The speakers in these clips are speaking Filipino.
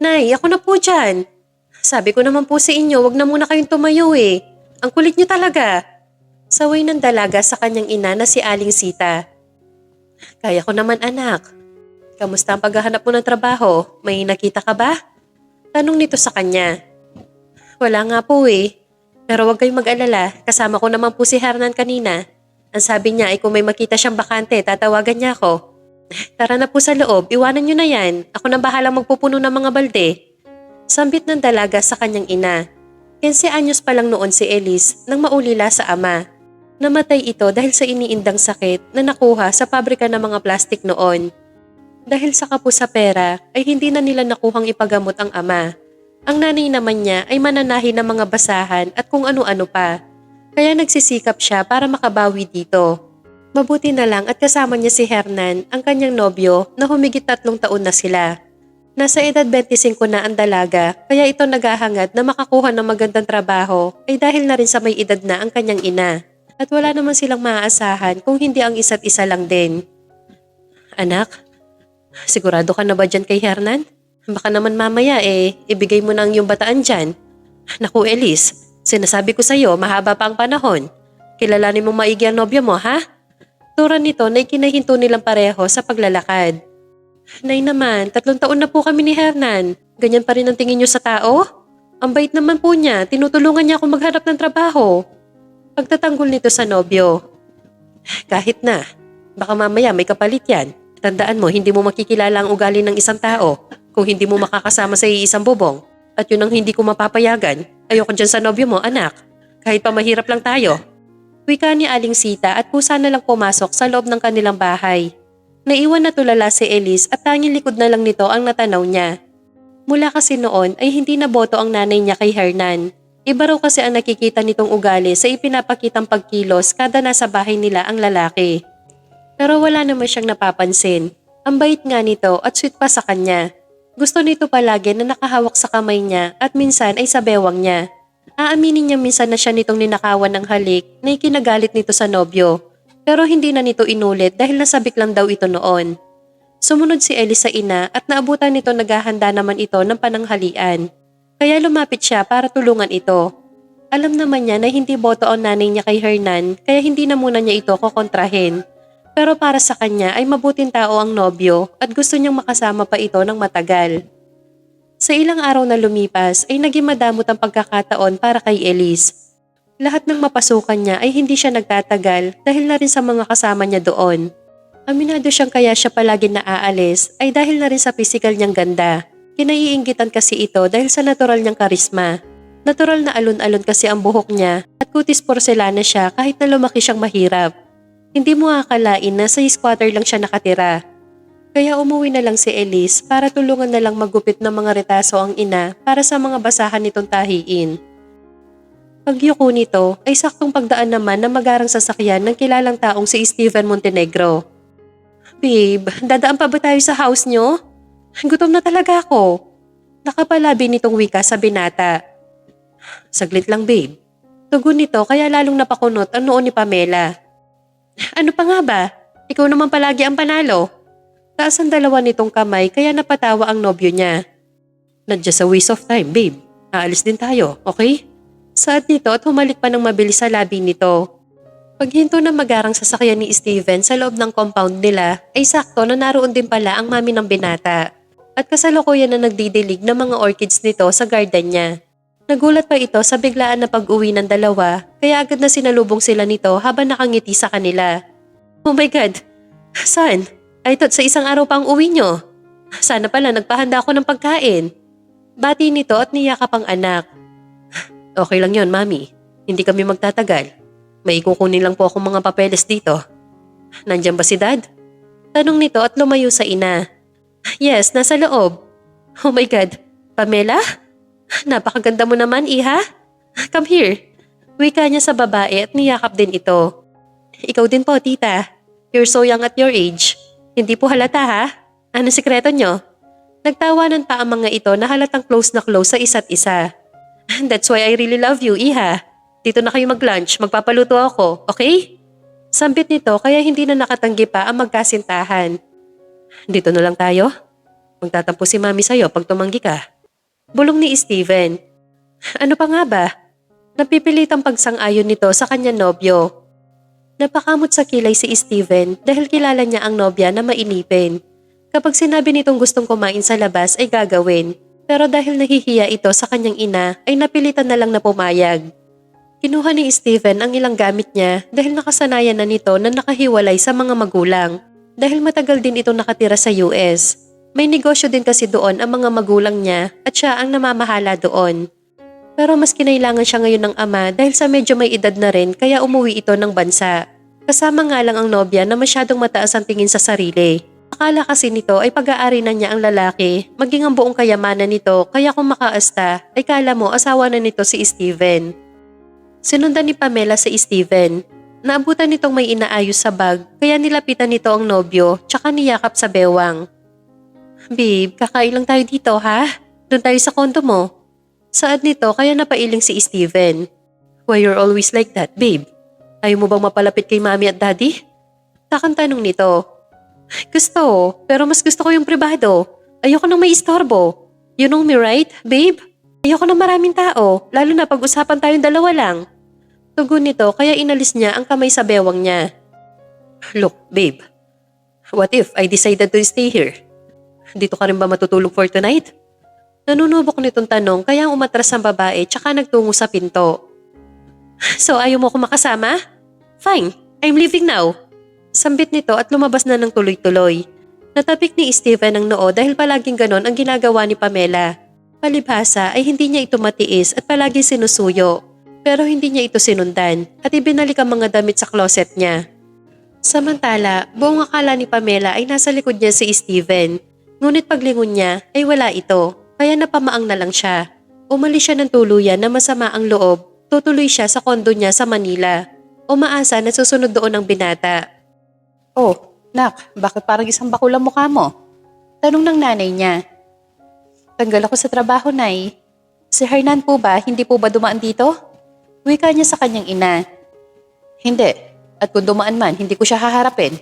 Nay, ako na po dyan. Sabi ko naman po sa inyo, wag na muna kayong tumayo eh. Ang kulit niyo talaga. Saway ng dalaga sa kanyang ina na si Aling Sita. Kaya ko naman anak. Kamusta ang paghahanap mo ng trabaho? May nakita ka ba? Tanong nito sa kanya. Wala nga po eh. Pero wag kayong mag-alala, kasama ko naman po si Hernan kanina. Ang sabi niya ay kung may makita siyang bakante, tatawagan niya ako. Tara na po sa loob, iwanan niyo na yan. Ako nang bahalang magpupuno ng mga balde. Sambit ng dalaga sa kanyang ina. 15 anyos pa lang noon si Elise nang maulila sa ama. Namatay ito dahil sa iniindang sakit na nakuha sa pabrika ng mga plastik noon. Dahil sa kapos sa pera ay hindi na nila nakuhang ipagamot ang ama. Ang nanay naman niya ay mananahi ng mga basahan at kung ano-ano pa. Kaya nagsisikap siya para makabawi dito. Mabuti na lang at kasama niya si Hernan, ang kanyang nobyo na humigit 3 taon na sila. Nasa edad 25 na ang dalaga kaya ito naghahangad na makakuha ng magandang trabaho ay dahil na rin sa may edad na ang kanyang ina. At wala naman silang maaasahan kung hindi ang isa't isa lang din. Anak, sigurado ka na ba dyan kay Hernan? Baka naman mamaya ibigay mo na ang iyong bataan dyan. Naku Elise, sinasabi ko sa'yo mahaba pa ang panahon. Kilalanin mo maigi ang nobyo mo ha? Turan nito na ikinahinto nilang pareho sa paglalakad. Nay naman, 3 taon na po kami ni Hernan. Ganyan pa rin ang tingin niyo sa tao? Ang bait naman po niya, tinutulungan niya ako maghanap ng trabaho. Pagtatanggol nito sa nobyo. Kahit na, baka mamaya may kapalit yan. Tandaan mo, hindi mo makikilala ang ugali ng isang tao kung hindi mo makakasama sa iisang bubong. At yun ang hindi ko mapapayagan. Ayoko dyan sa nobyo mo, anak. Kahit pa mahirap lang tayo. Wika ni Aling Sita at pusa na lang pumasok sa loob ng kanilang bahay. Naiwan na tulala si Elise at tanging likod na lang nito ang natanaw niya. Mula kasi noon ay hindi na boto ang nanay niya kay Hernan. Iba raw kasi ang nakikita nitong ugali sa ipinapakitang pagkilos kada nasa bahay nila ang lalaki. Pero wala naman siyang napapansin. Ang bait nga nito at sweet pa sa kanya. Gusto nito palagi na nakahawak sa kamay niya at minsan ay sa bewang niya. Aaminin niya minsan na siya nitong ninakawan ng halik na ikinagalit nito sa nobyo. Pero hindi na nito inulit dahil nasabik lang daw ito noon. Sumunod si Ellie sa ina at naabutan nito naghahanda naman ito ng pananghalian. Kaya lumapit siya para tulungan ito. Alam naman niya na hindi boto ang nanay niya kay Hernan kaya hindi na muna niya ito kokontrahin. Pero para sa kanya ay mabuting tao ang nobyo at gusto niyang makasama pa ito ng matagal. Sa ilang araw na lumipas ay naging madamot ang pagkakataon para kay Elise. Lahat ng mapasukan niya ay hindi siya nagtatagal dahil na rin sa mga kasama niya doon. Aminado siyang kaya siya palagi naaalis ay dahil na rin sa pisikal niyang ganda. Kinaiinggitan kasi ito dahil sa natural niyang karisma. Natural na alon-alon kasi ang buhok niya at kutis porselana siya kahit na lumaki siyang mahirap. Hindi mo akalain na sa squatter lang siya nakatira. Kaya umuwi na lang si Elise para tulungan na lang maggupit ng mga retaso ang ina para sa mga basahan nitong tahiin. Pagyuko nito ay saktong pagdaan naman ng magarang sasakyan ng kilalang taong si Steven Montenegro. Babe, dadaan pa ba tayo sa house nyo? Gutom na talaga ako. Nakapalabi nitong wika sa binata. Saglit lang babe. Tugon nito kaya lalong napakunot ang noon ni Pamela. Ano pa nga ba? Ikaw naman palagi ang panalo. Taas ang dalawa nitong kamay kaya napatawa ang nobyo niya. Not just a waste of time babe. Aalis din tayo, okay? Saad nito at humalik pa ng mabilis sa labi nito. Paghinto ng magarang sasakyan ni Steven sa loob ng compound nila ay sakto na naroon din pala ang mami ng binata. At kasalukuyan na nagdidilig ng mga orchids nito sa garden niya. Nagulat pa ito sa biglaan na pag-uwi ng dalawa kaya agad na sinalubong sila nito habang nakangiti sa kanila. Oh my God! Saan? I thought sa isang araw pa ang uwi nyo. Sana pala nagpahanda ako ng pagkain. Bati nito at niyakap ang anak. Okay lang yon, mami. Hindi kami magtatagal. May kukunin lang po akong mga papeles dito. Nandiyan ba si dad? Tanong nito at lumayo sa ina. Yes, nasa loob. Oh my God. Pamela? Napakaganda mo naman, iha. Come here. Wika niya sa babae at niyakap din ito. Ikaw din po, tita. You're so young at your age. Hindi po halata ha? Ano sikreto nyo? Nagtawanan pa ang mga ito na halatang close na close sa isa't isa. That's why I really love you, iha. Dito na kayo mag-lunch, magpapaluto ako, okay? Sambit nito kaya hindi na nakatanggi pa ang magkasintahan. Dito na lang tayo? Magtatampo si mami sa'yo pag tumanggi ka. Bulong ni Steven. Ano pa nga ba? Napipilitang pagsang-ayon nito sa kanyang nobyo. Napakamot sa kilay si Steven dahil kilala niya ang nobya na mainipin. Kapag sinabi nitong gustong kumain sa labas ay gagawin. Pero dahil nahihiya ito sa kanyang ina ay napilitan na lang na pumayag. Kinuha ni Steven ang ilang gamit niya dahil nakasanayan na nito na nakahiwalay sa mga magulang. Dahil matagal din ito nakatira sa US. May negosyo din kasi doon ang mga magulang niya at siya ang namamahala doon. Pero mas kinailangan siya ngayon ng ama dahil sa medyo may edad na rin kaya umuwi ito ng bansa. Kasama nga lang ang nobya na masyadong mataas ang tingin sa sarili. Akala kasi nito ay pag-aari na niya ang lalaki, maging ang buong kayamanan nito kaya kung makaasta ay kala mo asawa na nito si Steven. Sinundan ni Pamela si Steven. Naabutan nitong may inaayos sa bag kaya nilapitan nito ang nobyo tsaka niyakap sa bewang. Babe, kakain lang tayo dito ha? Doon tayo sa kondo mo. Saad nito kaya napailing si Steven. Why you're always like that, babe? Ayaw mo bang mapalapit kay mami at daddy? Takang tanong nito. Gusto, pero mas gusto ko yung pribado. Ayoko nang may istorbo. You know me right, babe? Ayoko ng maraming tao, lalo na pag-usapan tayong dalawa lang. Tugon nito kaya inalis niya ang kamay sa bewang niya. Look, babe. What if I decided to stay here? Dito ka rin ba matutulog for tonight? Nanunubok nitong tanong kaya umatras ang babae tsaka nagtungo sa pinto. So ayaw mo ko makasama? Fine, I'm leaving now. Sambit nito at lumabas na ng tuloy-tuloy. Natapik ni Steven ang noo dahil palaging ganon ang ginagawa ni Pamela. Palibhasa ay hindi niya ito matiis at palaging sinusuyo. Pero hindi niya ito sinundan at ibinalik ang mga damit sa closet niya. Samantala, buong akala ni Pamela ay nasa likod niya si Steven. Ngunit paglingon niya ay wala ito. Kaya napamaang na lang siya. Umalis siya ng tuluyan na masama ang loob. Tutuloy siya sa kondo niya sa Manila. Umaasa na susunod doon ang binata. Oh, nak, bakit parang isang bakul ang mukha mo? Tanong ng nanay niya. Tanggal ako sa trabaho, nay. Si Hernan po ba, hindi po ba dumaan dito? Wika niya sa kanyang ina. Hindi. At kung dumaan man, hindi ko siya haharapin.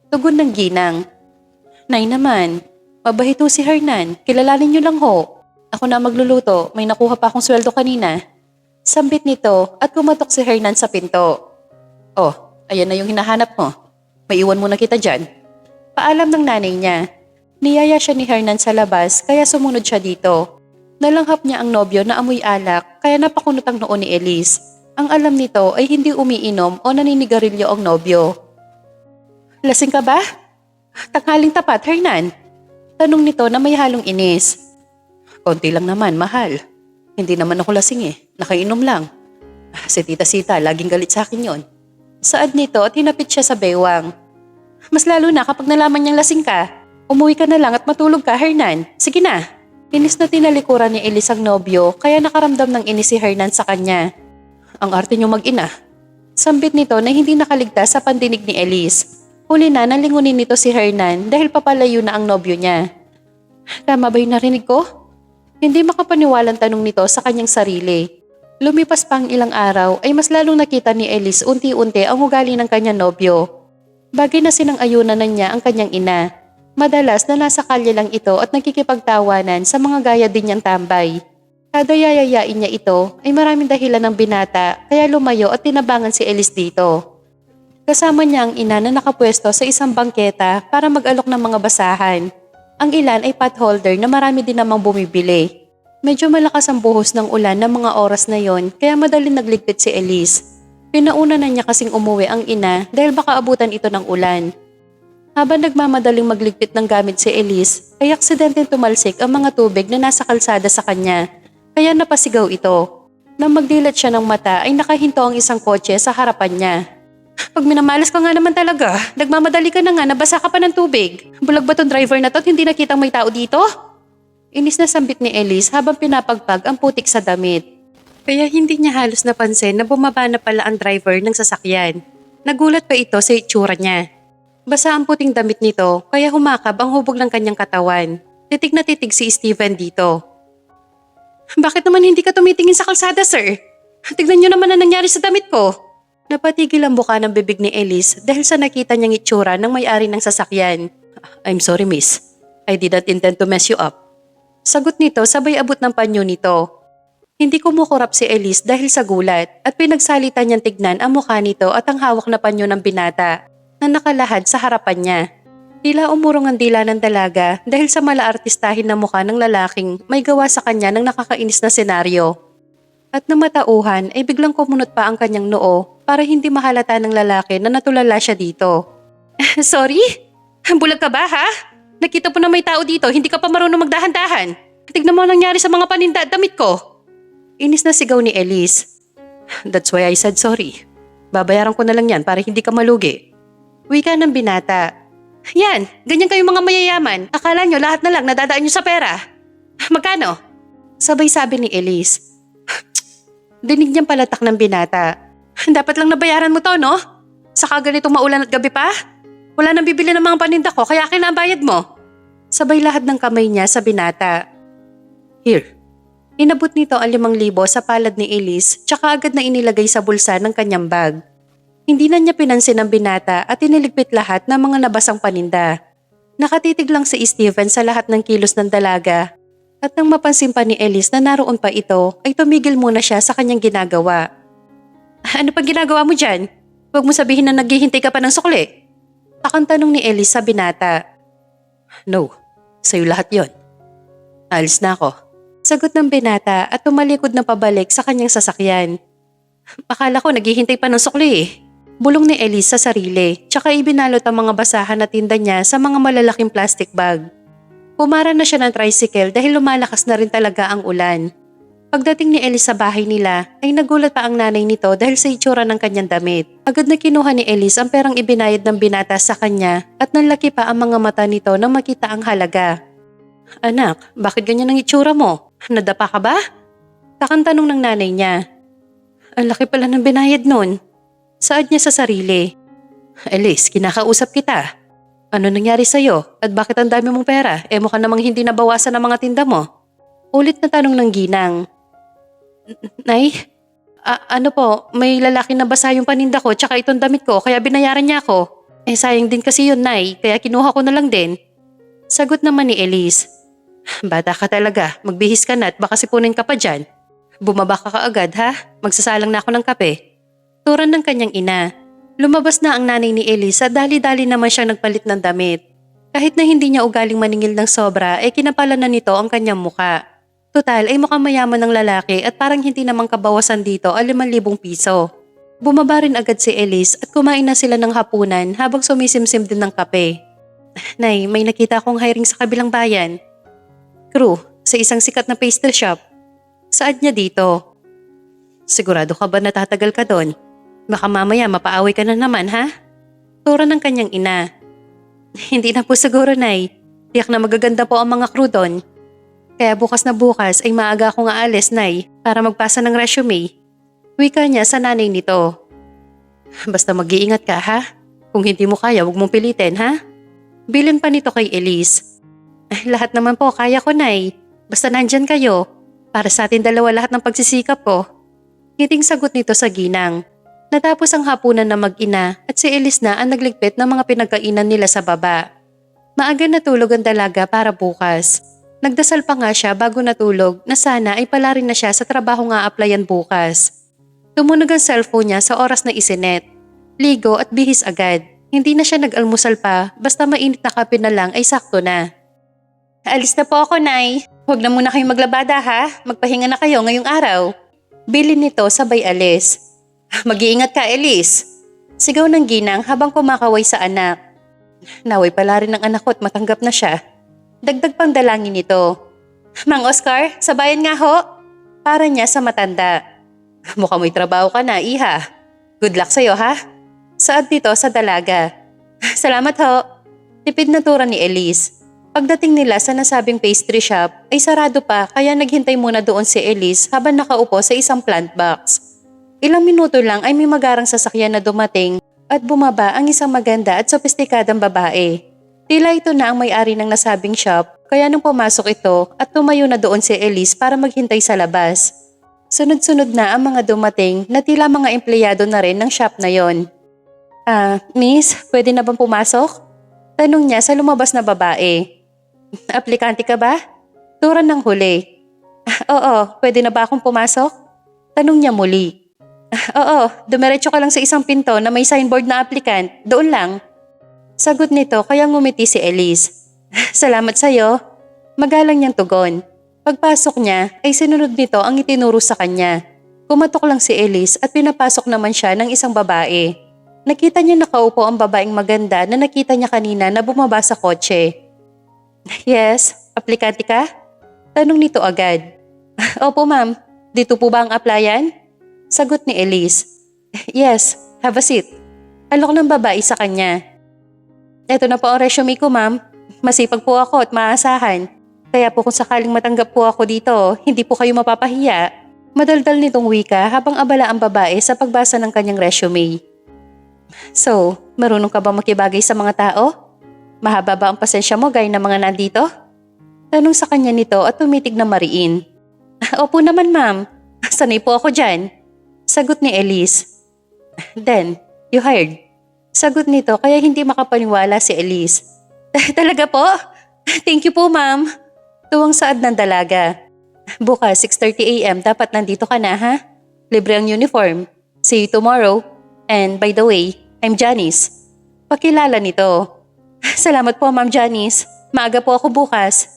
Tugon ng ginang. Nay naman. Mabahito si Hernan, kilalanin niyo lang ho. Ako na magluluto, may nakuha pa akong sweldo kanina. Sambit nito at kumatok si Hernan sa pinto. Oh, ayan na yung hinahanap mo. May iwan muna kita dyan. Paalam ng nanay niya. Niyaya siya ni Hernan sa labas kaya sumunod siya dito. Nalanghap niya ang nobyo na amoy alak kaya napakunot ang noo ni Elise. Ang alam nito ay hindi umiinom o naninigarilyo ang nobyo. Lasing ka ba? Tanghaling tapat, Hernan. Tanong nito na may halong inis. Konti lang naman, mahal. Hindi naman ako lasing nakainom lang. Si Tita Sita, laging galit sa akin yon. Saad nito at hinapit siya sa bewang. Mas lalo na kapag nalaman niyang lasing ka. Umuwi ka na lang at matulog ka, Hernan. Sige na. Inis na tinalikuran ni Elise ang nobyo kaya nakaramdam ng inis si Hernan sa kanya. Ang arte niyo mag-ina. Sambit nito na hindi nakaligtas sa pandinig ni Elise. Huli na nalingunin nito si Hernan dahil papalayo na ang nobyo niya. Tama ba yung narinig ko? Hindi makapaniwalang tanong nito sa kanyang sarili. Lumipas pa ang ilang araw ay mas lalong nakita ni Elise unti-unti ang ugali ng kanyang nobyo. Bagay na sinang-ayunan na niya ang kanyang ina. Madalas na nasa kalye lang ito at nakikipagtawanan sa mga gaya din niyang tambay. Kada yayayain niya ito ay maraming dahilan ng binata kaya lumayo at tinabangan si Elise dito. Kasama niya ang ina na nakapwesto sa isang bangketa para mag-alok ng mga basahan. Ang ilan ay potholder na marami din namang bumibili. Medyo malakas ang buhos ng ulan ng mga oras na yon kaya madaling nagligpit si Elise. Pinauna na niya kasing umuwi ang ina dahil baka abutan ito ng ulan. Habang nagmamadaling magligpit ng gamit si Elise, ay aksidenteng tumalsik ang mga tubig na nasa kalsada sa kanya. Kaya napasigaw ito. Nang magdilat siya ng mata ay nakahinto ang isang kotse sa harapan niya. Pag minamalas ka nga naman talaga, nagmamadali ka na nga, nabasa ka pa ng tubig. Bulag ba tong driver na to at hindi nakitang may tao dito? Inis na sambit ni Elise habang pinapagpag ang putik sa damit. Kaya hindi niya halos napansin na bumaba na pala ang driver ng sasakyan. Nagulat pa ito sa itsura niya. Basa ang puting damit nito kaya humakab ang hubog ng kanyang katawan. Titig na titig si Steven dito. Bakit naman hindi ka tumitingin sa kalsada, sir? Tignan niyo naman ang nangyari sa damit ko. Napatigil ang buka ng bibig ni Elise dahil sa nakita niyang itsura ng may-ari ng sasakyan. I'm sorry, miss. I didn't intend to mess you up. Sagot nito sabay abot ng panyo nito. Hindi kumukurap si Elise dahil sa gulat at pinagsalita niyang tignan ang mukha nito at ang hawak na panyo ng binata na nakalahad sa harapan niya. Tila umurong ang dila ng dalaga dahil sa malaartistahin na mukha ng lalaking may gawa sa kanya ng nakakainis na senaryo. At nang matauhan ay biglang kumunot pa ang kanyang noo para hindi mahalata ng lalaki na natulala siya dito. Sorry? Bulag ka ba ha? Nakita po na may tao dito, hindi ka pa marunong magdahan-dahan. Tignan mo ang nangyari sa mga paninda at damit ko. Inis na sigaw ni Elise. That's why I said sorry. Babayaran ko na lang yan para hindi ka malugi. Wika ng binata. Yan, ganyan kayong mga mayayaman. Akala nyo lahat na lang nadadaan nyo sa pera. Magkano? Sabay sabi ni Elise. Dinig niyang palatak ng binata. Dapat lang nabayaran mo to, no? Saka ganitong maulan at gabi pa? Wala nang bibili ng mga paninda ko kaya akin na ang bayad mo. Sabay lahat ng kamay niya sa binata. Here. Inabot nito ang 5,000 sa palad ni Elise tsaka agad na inilagay sa bulsa ng kanyang bag. Hindi na niya pinansin ang binata at iniligpit lahat ng mga nabasang paninda. Nakatitig lang si Steven sa lahat ng kilos ng dalaga. At nang mapansin pa ni Elise na naroon pa ito, ay tumigil muna siya sa kanyang ginagawa. Ano pang ginagawa mo dyan? Huwag mo sabihin na naghihintay ka pa ng sukli. Takang tanong ni Elise sa binata. No, sa'yo lahat yon. Alis na ako. Sagot ng binata at tumalikod na pabalik sa kanyang sasakyan. Akala ko naghihintay pa ng sukli eh. Bulong ni Elise sa sarili, tsaka ibinalot ang mga basahan na tinda niya sa mga malalaking plastic bag. Pumara na siya ng tricycle dahil lumalakas na rin talaga ang ulan. Pagdating ni Elise sa bahay nila, ay nagulat pa ang nanay nito dahil sa itsura ng kanyang damit. Agad na kinuha ni Elise ang perang ibinayad ng binata sa kanya at nanlaki pa ang mga mata nito nang makita ang halaga. Anak, bakit ganyan ang itsura mo? Nadapa ka ba? Takang tanong ng nanay niya. Ang laki pala ng binayad nun. Saad niya sa sarili. Elise, kinakausap kita. Ano nangyari sa'yo at bakit ang dami mong pera? Mukha namang hindi nabawasan ang mga tinda mo. Ulit na tanong ng ginang. Nay, ano po, may lalaki na basa yung paninda ko tsaka itong damit ko kaya binayaran niya ako. Sayang din kasi yun, Nay, kaya kinuha ko na lang din. Sagot naman ni Elise. Bata ka talaga, magbihis ka na at baka sipunin ka pa dyan. Bumaba ka kaagad ha, magsasalang na ako ng kape. Turan ng kanyang ina. Lumabas na ang nanay ni Elise at dali-dali naman siyang nagpalit ng damit. Kahit na hindi niya ugaling maningil ng sobra, kinapalan na nito ang kanyang muka. Total ay mukhang mayaman ng lalaki at parang hindi namang kabawasan dito ang 5,000 piso. Bumaba rin agad si Elise at kumain na sila ng hapunan habang sumisimsim din ng kape. Nay, may nakita akong hiring sa kabilang bayan. Crew, sa isang sikat na pastry shop. Saad niya dito? Sigurado ka ba natatagal ka doon? Baka mamaya mapaaway ka na naman ha? Tura ng kanyang ina. Hindi na po siguro, Nay. Tiyak na magaganda po ang mga crew doon. Kaya bukas na bukas ay maaga akong aalis, Nay, para magpasa ng resume. Wika niya sa nanay nito. Basta mag-iingat ka ha? Kung hindi mo kaya, huwag mong pilitin ha? Bilin pa nito kay Elise. Lahat naman po kaya ko, Nay. Basta nandyan kayo. Para sa atin dalawa lahat ng pagsisikap ko. Ngiting sagot nito sa ginang. Natapos ang hapunan na mag-ina at si Elise na ang nagligpit ng mga pinagkainan nila sa baba. Maaga natulog ang dalaga para bukas. Nagdasal pa nga siya bago natulog na sana ay pala rin na siya sa trabaho nga applyan bukas. Tumunog ang cellphone niya sa oras na isinet. Ligo at bihis agad. Hindi na siya nag-almusal pa, basta mainit na kape na lang ay sakto na. Alis na po ako, Nay. Huwag na muna kayong maglabada ha. Magpahinga na kayo ngayong araw. Bilin nito sabay alis. Mag-iingat ka, Elise. Sigaw ng ginang habang kumakaway sa anak. Naway pala rin ng anak ko at matanggap na siya. Dagdag pang dalangin nito. Mang Oscar, sabayan nga ho. Para niya sa matanda. Mukhang may trabaho ka na, iha. Good luck sa'yo ha. Saad dito sa dalaga. Salamat ho. Tipid na tura ni Elise. Pagdating nila sa nasabing pastry shop ay sarado pa kaya naghintay muna doon si Elise habang nakaupo sa isang plant box. Ilang minuto lang ay may magarang sasakyan na dumating at bumaba ang isang maganda at sopistikadang babae. Tila ito na ang may-ari ng nasabing shop kaya nung pumasok ito at tumayo na doon si Elise para maghintay sa labas. Sunod-sunod na ang mga dumating na tila mga empleyado na rin ng shop na yon. Miss, pwede na bang pumasok? Tanong niya sa lumabas na babae. Aplikante ka ba? Turan ng huli. Oo, pwede na ba akong pumasok? Tanong niya muli. Oo, dumiretso ka lang sa isang pinto na may signboard na applicant. Doon lang. Sagot nito kaya ngumiti si Elise. Salamat sa'yo. Magalang niyang tugon. Pagpasok niya ay sinunod nito ang itinuro sa kanya. Kumatok lang si Elise at pinapasok naman siya ng isang babae. Nakita niya nakaupo ang babaeng maganda na nakita niya kanina na bumaba sa kotse. Yes, aplikante ka? Tanong nito agad. Opo ma'am, dito po ba ang applyan? Sagot ni Elise. Yes, have a seat. Alok ng babae sa kanya. Eto na po ang resume ko ma'am. Masipag po ako at maasahan. Kaya po kung sakaling matanggap po ako dito, hindi po kayo mapapahiya. Madaldal nitong wika habang abala ang babae sa pagbasa ng kanyang resume. So, marunong ka ba makibagay sa mga tao? Mahaba ba ang pasensya mo gaya ng mga nandito? Tanong sa kanya nito at tumitig na mariin. Opo naman ma'am, sanay po ako dyan. Sagot ni Elise. Then, you hired. Sagot nito kaya hindi makapaniwala si Elise. Talaga po? Thank you po ma'am. Tuwang saad ng dalaga. Bukas 6:30 AM dapat nandito ka na ha? Libre ang uniform. See you tomorrow. And by the way, I'm Janice. Pakilala nito. Salamat po ma'am Janice. Maaga po ako bukas.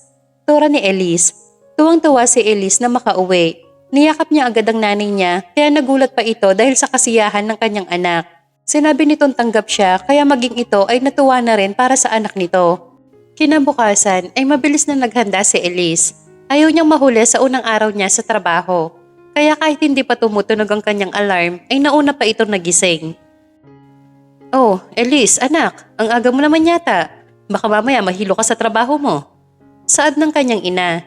Tura ni Elise. Tuwang-tuwa si Elise na makauwi. Niyakap niya agad ang nanay niya kaya nagulat pa ito dahil sa kasiyahan ng kanyang anak. Sinabi nitong tanggap siya kaya maging ito ay natuwa na rin para sa anak nito. Kinabukasan ay mabilis na naghanda si Elise. Ayaw niyang mahuli sa unang araw niya sa trabaho. Kaya kahit hindi pa tumutunog ang kanyang alarm ay nauna pa itong nagising. Oh, Elise, anak, ang aga mo naman yata. Baka mamaya mahilo ka sa trabaho mo. Saad ng kanyang ina.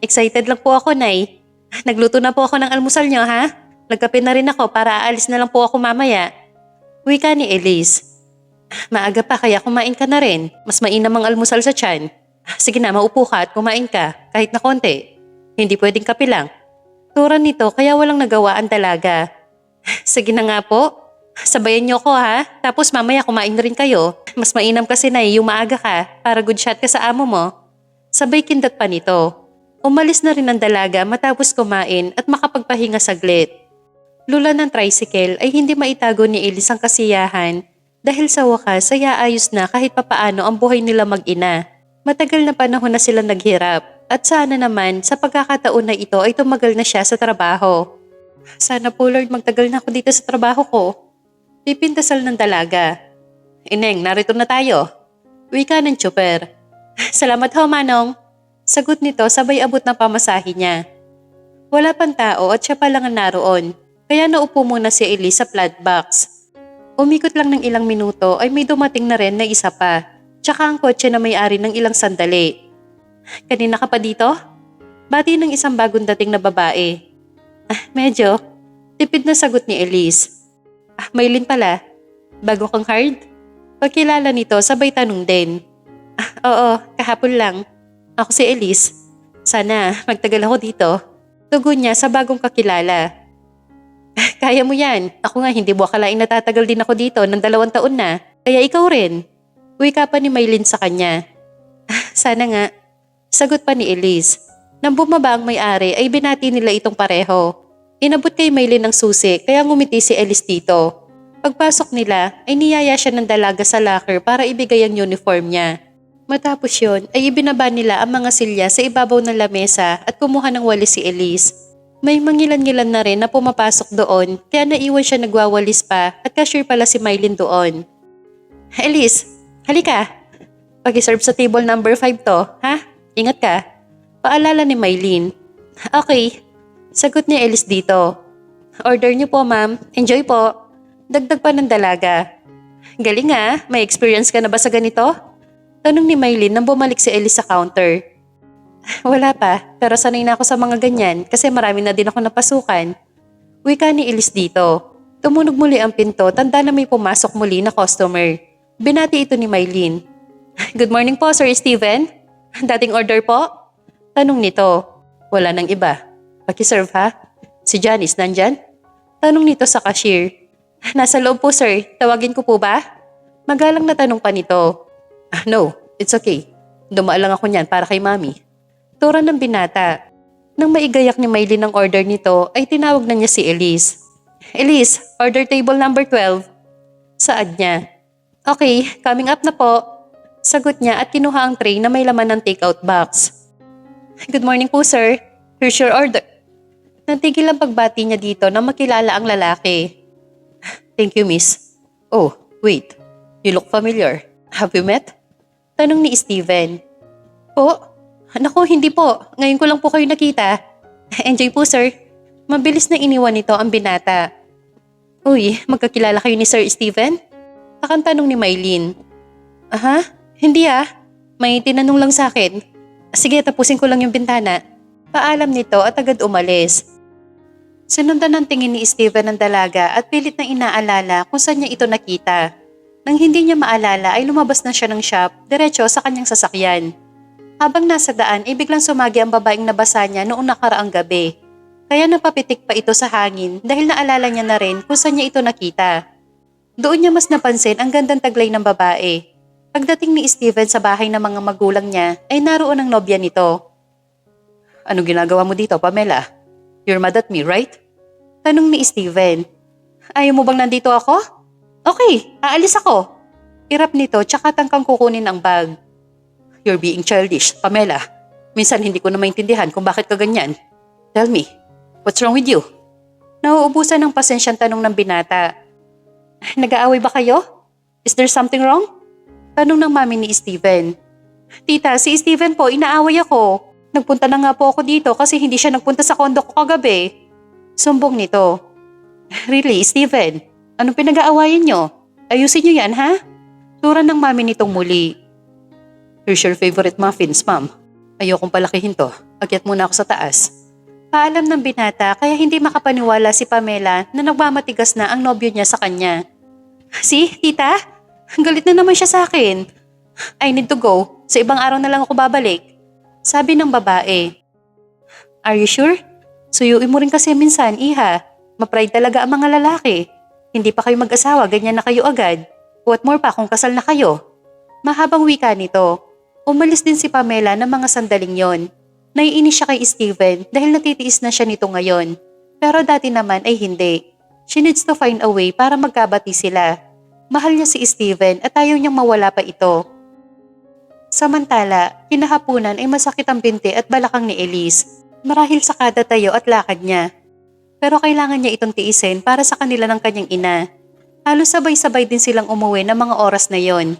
Excited lang po ako, Nay. Nagluto na po ako ng almusal niyo, ha? Nagkape na rin ako para aalis na lang po ako mamaya. Wika ni Elise. Maaga pa kaya kumain ka na rin. Mas mainam ang almusal sa tiyan. Sige na, maupo ka at kumain ka, kahit na konti. Hindi pwedeng kape lang. Turan nito kaya walang nagawa ang dalaga. Sige na nga po. Sabayan niyo ko ha, tapos mamaya kumain na rin kayo. Mas mainam kasi na yung maaga ka para good shot ka sa amo mo. Sabay kindat pa nito. Umalis na rin ang dalaga matapos kumain at makapagpahinga saglit. Lula ng tricycle ay hindi maitago ni Elise ang kasiyahan dahil sa wakas ay aayos na kahit papaano ang buhay nila mag-ina. Matagal na panahon na sila naghirap at sana naman sa pagkakataon na ito ay tumagal na siya sa trabaho. Sana po Lord magtagal na ako dito sa trabaho ko. Pipintasal ng dalaga. Ineng, narito na tayo. Wika ng tsuper. Salamat ho, Manong. Sagot nito sabay abot ng pamasahe niya. Wala pang tao at siya pa lang ang naroon. Kaya naupo muna si Elise sa flat box. Umikot lang ng ilang minuto ay may dumating na rin na isa pa. Tsaka ang kotse na may-ari ng ilang sandali. Kanina ka pa dito? Bati ng isang bagong dating na babae. Medyo. Tipid na sagot ni Elise. Maylin pala. Bago kang hard? Pagkilala nito sabay tanong din. Oo, kahapon lang. Ako si Elise. Sana magtagal ako dito. Tugon niya sa bagong kakilala. Kaya mo yan. Ako nga hindi mo akalaing natatagal din ako dito ng 2 taon na. Kaya ikaw rin. Wika pa ni Maylin sa kanya. Sana nga. Sagot pa ni Elise. Nang bumaba ang may-ari ay binati nila itong pareho. Inabot kay Maylin ng susi kaya ngumiti si Elise dito. Pagpasok nila ay niyaya siya ng dalaga sa locker para ibigay ang uniform niya. Matapos yun ay ibinaba nila ang mga silya sa ibabaw ng lamesa at kumuha ng walis si Elise. May mangilan-ngilan na rin na pumapasok doon kaya naiwan siya nagwawalis pa at cashier pala si Maylin doon. Elise, halika. Pag-serve sa table number 5 to, ha? Ingat ka. Paalala ni Maylin. Okay. Sagot ni Elise dito. Order niyo po ma'am. Enjoy po. Dagdag pa ng dalaga. Galing ha, may experience ka na ba sa ganito? Tanong ni Maylin nang bumalik si Elise sa counter. Wala pa, pero sanay na ako sa mga ganyan kasi marami na din ako napasukan. Wika ni Elise dito. Tumunog muli ang pinto, tanda na may pumasok muli na customer. Binati ito ni Maylin. Good morning po, Sir Steven. Dating order po? Tanong nito. Wala nang iba. Pakiserve ha? Si Janice nandyan? Tanong nito sa cashier. Nasa loob po sir, tawagin ko po ba? Magalang na tanong pa nito. No, it's okay. Dumaan lang ako niyan para kay mami. Tura ng binata. Nang maigayak ni Maylin ang order nito ay tinawag na niya si Elise. Elise, order table number 12. Saad niya. Okay, coming up na po. Sagot niya at kinuha ang tray na may laman ng takeout box. Good morning po sir. Here's your order. Natigil ang pagbati niya dito nang makilala ang lalaki. Thank you miss. Oh, wait. You look familiar. Have we met? Tanong ni Steven. Po? Naku, hindi po. Ngayon ko lang po kayo nakita. Enjoy po sir. Mabilis na iniwan nito ang binata. Uy, magkakilala kayo ni Sir Steven? Takang tanong ni Maylin. Aha? Hindi May tinanong lang sa akin. Sige, tapusin ko lang yung bintana. Paalam nito at agad umalis. Sinundan ng tingin ni Steven ang dalaga at pilit na inaalala kung saan niya ito nakita. Nang hindi niya maalala ay lumabas na siya ng shop diretso sa kanyang sasakyan. Habang nasa daan ay biglang sumagi ang babaeng nabasa niya noong nakaraang gabi. Kaya napapitik pa ito sa hangin dahil naalala niya na rin kung saan niya ito nakita. Doon niya mas napansin ang gandang taglay ng babae. Pagdating ni Steven sa bahay ng mga magulang niya ay naroon ang nobya nito. Anong ginagawa mo dito, Pamela? You're mad at me, right? Tanong ni Steven. Ayaw mo bang nandito ako? Okay, aalis ako. Irap nito tsaka tangkang kukunin ang bag. You're being childish, Pamela. Minsan hindi ko na maintindihan kung bakit ka ganyan. Tell me, what's wrong with you? Nauubusan ng pasensyang tanong ng binata. Nag-aaway ba kayo? Is there something wrong? Tanong ng mami ni Steven. Tita, si Steven po, inaaway ako. Nagpunta na nga po ako dito kasi hindi siya nagpunta sa kondo ko kagabi. Sumbong nito. Really, Steven? Anong pinag-aawayan nyo? Ayusin nyo yan, ha? Tura ng mami nitong muli. Here's your favorite muffins, ma'am. Ayokong palakihin to. Akyat muna ako sa taas. Paalam ng binata kaya hindi makapaniwala si Pamela na nagmamatigas na ang nobyo niya sa kanya. See, tita? Galit na naman siya sa akin. I need to go. Sa ibang araw na lang ako babalik. Sabi ng babae. Are you sure? Suyuin mo rin kasi minsan, iha. Ma-pride talaga ang mga lalaki. Hindi pa kayo mag-asawa, ganyan na kayo agad. What more pa kung kasal na kayo? Mahabang wika nito. Umalis din si Pamela ng mga sandaling yon. Naiinis siya kay Steven dahil natitiis na siya nito ngayon. Pero dati naman ay hindi. She needs to find a way para magkabati sila. Mahal niya si Steven at ayaw niyang mawala pa ito. Samantala, kinahapunan ay masakit ang binti at balakang ni Elise. Marahil sa kada tayo at lakad niya. Pero kailangan niya itong tiisin para sa kanila ng kanyang ina. Halos sabay-sabay din silang umuwi ng mga oras na yon.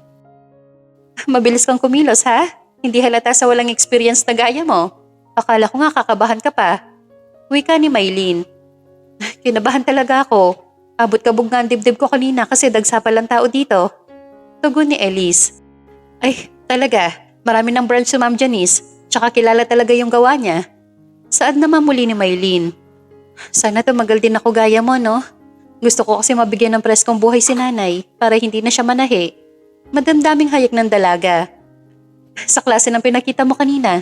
Mabilis kang kumilos ha? Hindi halata sa walang experience na gaya mo. Akala ko nga kakabahan ka pa. Wika ni Maylin. Kinabahan talaga ako. Abot kabog nga ang dibdib ko kanina kasi dagsa pa lang tao dito. Tugon ni Elise. Ay, talaga. Marami ng branch si Ma'am Janice. Tsaka kilala talaga yung gawa niya. Saad naman muli ni Maylin. Sana tumagal din ako gaya mo, no? Gusto ko kasi mabigyan ng preskong buhay si nanay para hindi na siya manahi. Madamdaming hayag ng dalaga. Sa klase ng pinakita mo kanina,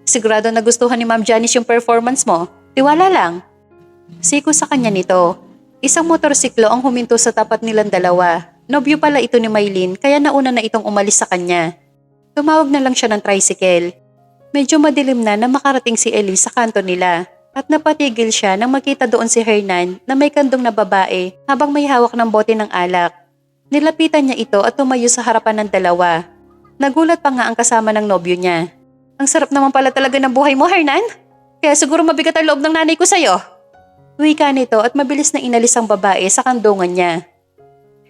sigurado nagustuhan ni Ma'am Janice yung performance mo. Tiwala lang. Siko sa kanya nito. Isang motorsiklo ang huminto sa tapat nilang dalawa. Nobyo pala ito ni Maylin kaya nauna na itong umalis sa kanya. Tumawag na lang siya ng tricycle. Medyo madilim na makarating si Elise sa kanto nila. At napatigil siya nang makita doon si Hernan na may kandong na babae habang may hawak ng bote ng alak. Nilapitan niya ito at tumayo sa harapan ng dalawa. Nagulat pa nga ang kasama ng nobyo niya. Ang sarap naman pala talaga ng buhay mo, Hernan. Kaya siguro mabigat ang loob ng nanay ko sa'yo. Wika nito at mabilis na inalis ang babae sa kandungan niya.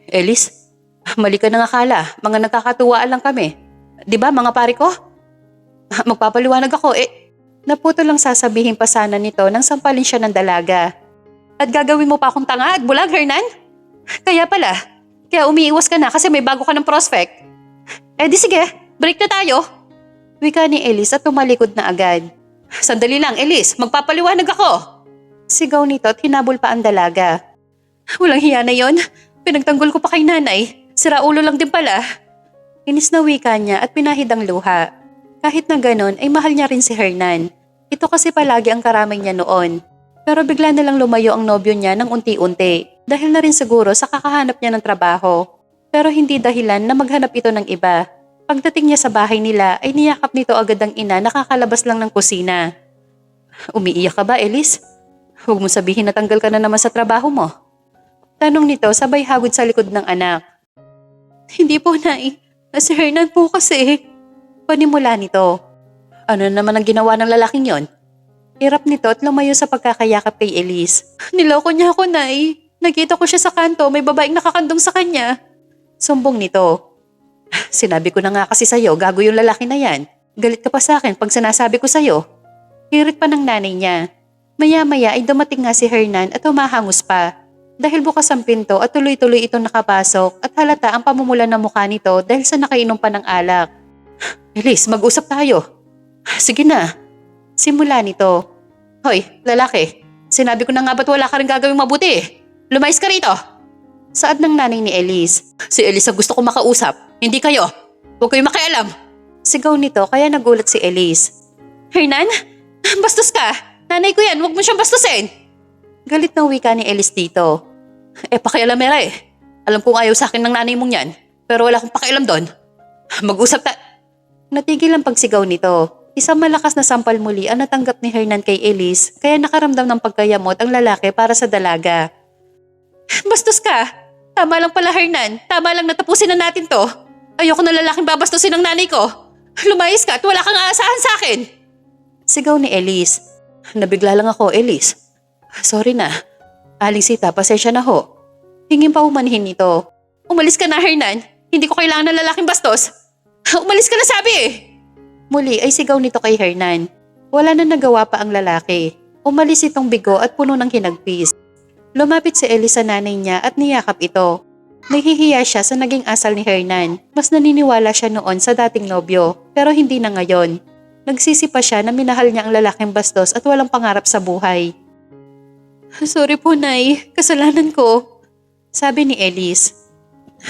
Elise, mali ka nang akala. Mga nagkakatuwaan lang kami. Di ba mga pari ko? Magpapaliwanag ako Naputo lang sasabihin pa sana nito nang sampalin siya ng dalaga. At gagawin mo pa akong tanga at bulag, Hernan? Kaya pala, kaya umiiwas ka na kasi may bago ka ng prospect. Di sige, break na tayo. Wika ni Elise at tumalikod na agad. Sandali lang, Elise, magpapaliwanag ako. Sigaw nito at hinabol pa ang dalaga. Walang hiya na yon. Pinagtanggol ko pa kay nanay. Sira ulo lang din pala. Inis na wika niya at pinahid ang luha. Kahit na ganon ay mahal niya rin si Hernan. Ito kasi palagi ang karamay niya noon. Pero bigla na lang lumayo ang nobyo niya ng unti-unti. Dahil na rin siguro sa kakahanap niya ng trabaho. Pero hindi dahilan na maghanap ito ng iba. Pagdating niya sa bahay nila ay niyakap nito agad ang ina nakakalabas lang ng kusina. Umiiyak ka ba, Elise? Huwag mo sabihin na tanggal ka na naman sa trabaho mo. Tanong nito sabay hagod sa likod ng anak. Hindi po, Nay. Si Hernan po kasi. Panimula nito. Ano naman ang ginawa ng lalaking yon? Hirap nito at lumayo sa pagkakayakap kay Elise. Niloko niya ako, Nay. Nakita ko siya sa kanto, may babaeng nakakandong sa kanya. Sumbong nito. Sinabi ko na nga kasi sa'yo, gago yung lalaki na yan. Galit ka pa sa akin pag sinasabi ko sa'yo. Hirit pa ng nanay niya. Maya-maya ay dumating nga si Hernan at humahangos pa. Dahil bukas ang pinto at tuloy-tuloy itong nakapasok at halata ang pamumula ng mukha nito dahil sa nakainom pa ng alak. Elise, mag-usap tayo. Sige na. Simula nito. Hoy, lalaki. Sinabi ko na nga ba't wala ka rin gagawing mabuti? Lumayas ka rito. Saad ng nanay ni Elise. Si Elise ang gusto ko makausap. Hindi kayo. Huwag kayong makialam. Sigaw nito kaya nagulat si Elise. Hernan? Bastos ka. Nanay ko yan. Huwag mo siyang bastusin. Galit na wika ni Elise dito. Pakialamera eh. Alam kong ayaw sa akin ng nanay mong yan. Pero wala akong pakialam doon. Mag-usap ta... Natigil ang pagsigaw nito. Isang malakas na sampal muli ang natanggap ni Hernan kay Elise kaya nakaramdam ng pagkayamot ang lalaki para sa dalaga. Bastos ka! Tama lang pala, Hernan. Tama lang natapusin na natin to. Ayoko na lalaking babastusin ng nanay ko. Lumayas ka at wala kang aasahan sa akin. Sigaw ni Elise. Nabigla lang ako, Elise. Sorry na. Aling Sita, pasensya na ho. Hingin pa umanhin nito. Umalis ka na, Hernan. Hindi ko kailangan ng lalaking bastos. Umalis ka na sabi eh. Muli ay sigaw nito kay Hernan. Wala na nagawa pa ang lalaki. Umalis itong bigo at puno ng hinagpis. Lumapit si Elise sa nanay niya at niyakap ito. Nahihiya siya sa naging asal ni Hernan. Mas naniniwala siya noon sa dating nobyo, pero hindi na ngayon. Nagsisi pa siya na minahal niya ang lalaking bastos at walang pangarap sa buhay. Sorry po, Nay. Kasalanan ko. Sabi ni Elise.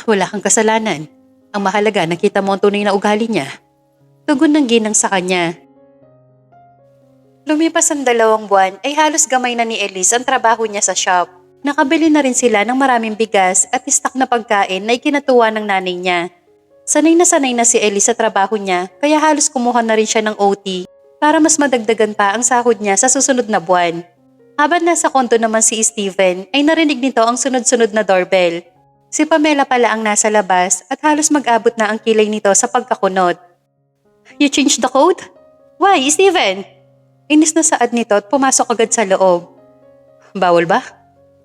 Wala kang kasalanan. Ang mahalaga, nakita mo ang tunay na ugali niya. Tugon ng ginang sa kanya. Lumipas ang 2 buwan ay halos gamay na ni Elise ang trabaho niya sa shop. Nakabili na rin sila ng maraming bigas at istak na pagkain na ikinatuwa ng nanay niya. Sanay na si Elise sa trabaho niya kaya halos kumuha na rin siya ng OT para mas madagdagan pa ang sahod niya sa susunod na buwan. Habang nasa konto naman si Steven ay narinig nito ang sunod-sunod na doorbell. Si Pamela pala ang nasa labas at halos mag-abot na ang kilay nito sa pagkakunot. You changed the code? Why, Steven? Inis na saad nito at pumasok agad sa loob. Bawal ba?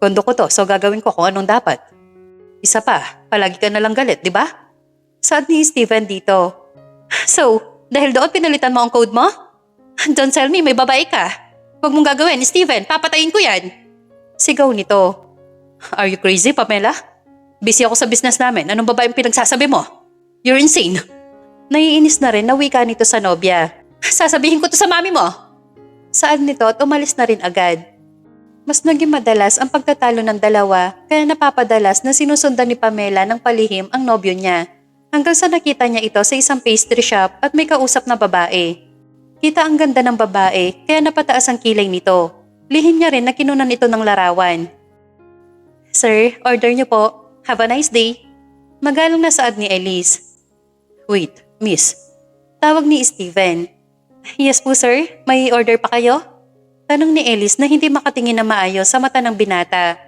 Kondo ko to so gagawin ko kung anong dapat. Isa pa, palagi ka nalang galit, di ba? Saad ni Steven dito. So, dahil doon pinalitan mo ang code mo? Don't tell me may babae ka. Huwag mong gagawin, Steven, papatayin ko yan. Sigaw nito. Are you crazy, Pamela? Busy ako sa business namin. Anong babaeng pinagsasabi mo? You're insane. Naiinis na rin na wika nito sa nobya. Sasabihin ko to sa mami mo. Saad nito at umalis na rin agad. Mas naging madalas ang pagtatalo ng dalawa kaya napapadalas na sinusundan ni Pamela ng palihim ang nobyo niya. Hanggang sa nakita niya ito sa isang pastry shop at may kausap na babae. Kita ang ganda ng babae kaya napataas ang kilay nito. Lihim niya rin na kinunan ito ng larawan. Sir, order niyo po. Have a nice day. Magalang na saad ni Elise. Wait, miss. Tawag ni Steven. Yes po sir, may order pa kayo? Tanong ni Elise na hindi makatingin na maayos sa mata ng binata.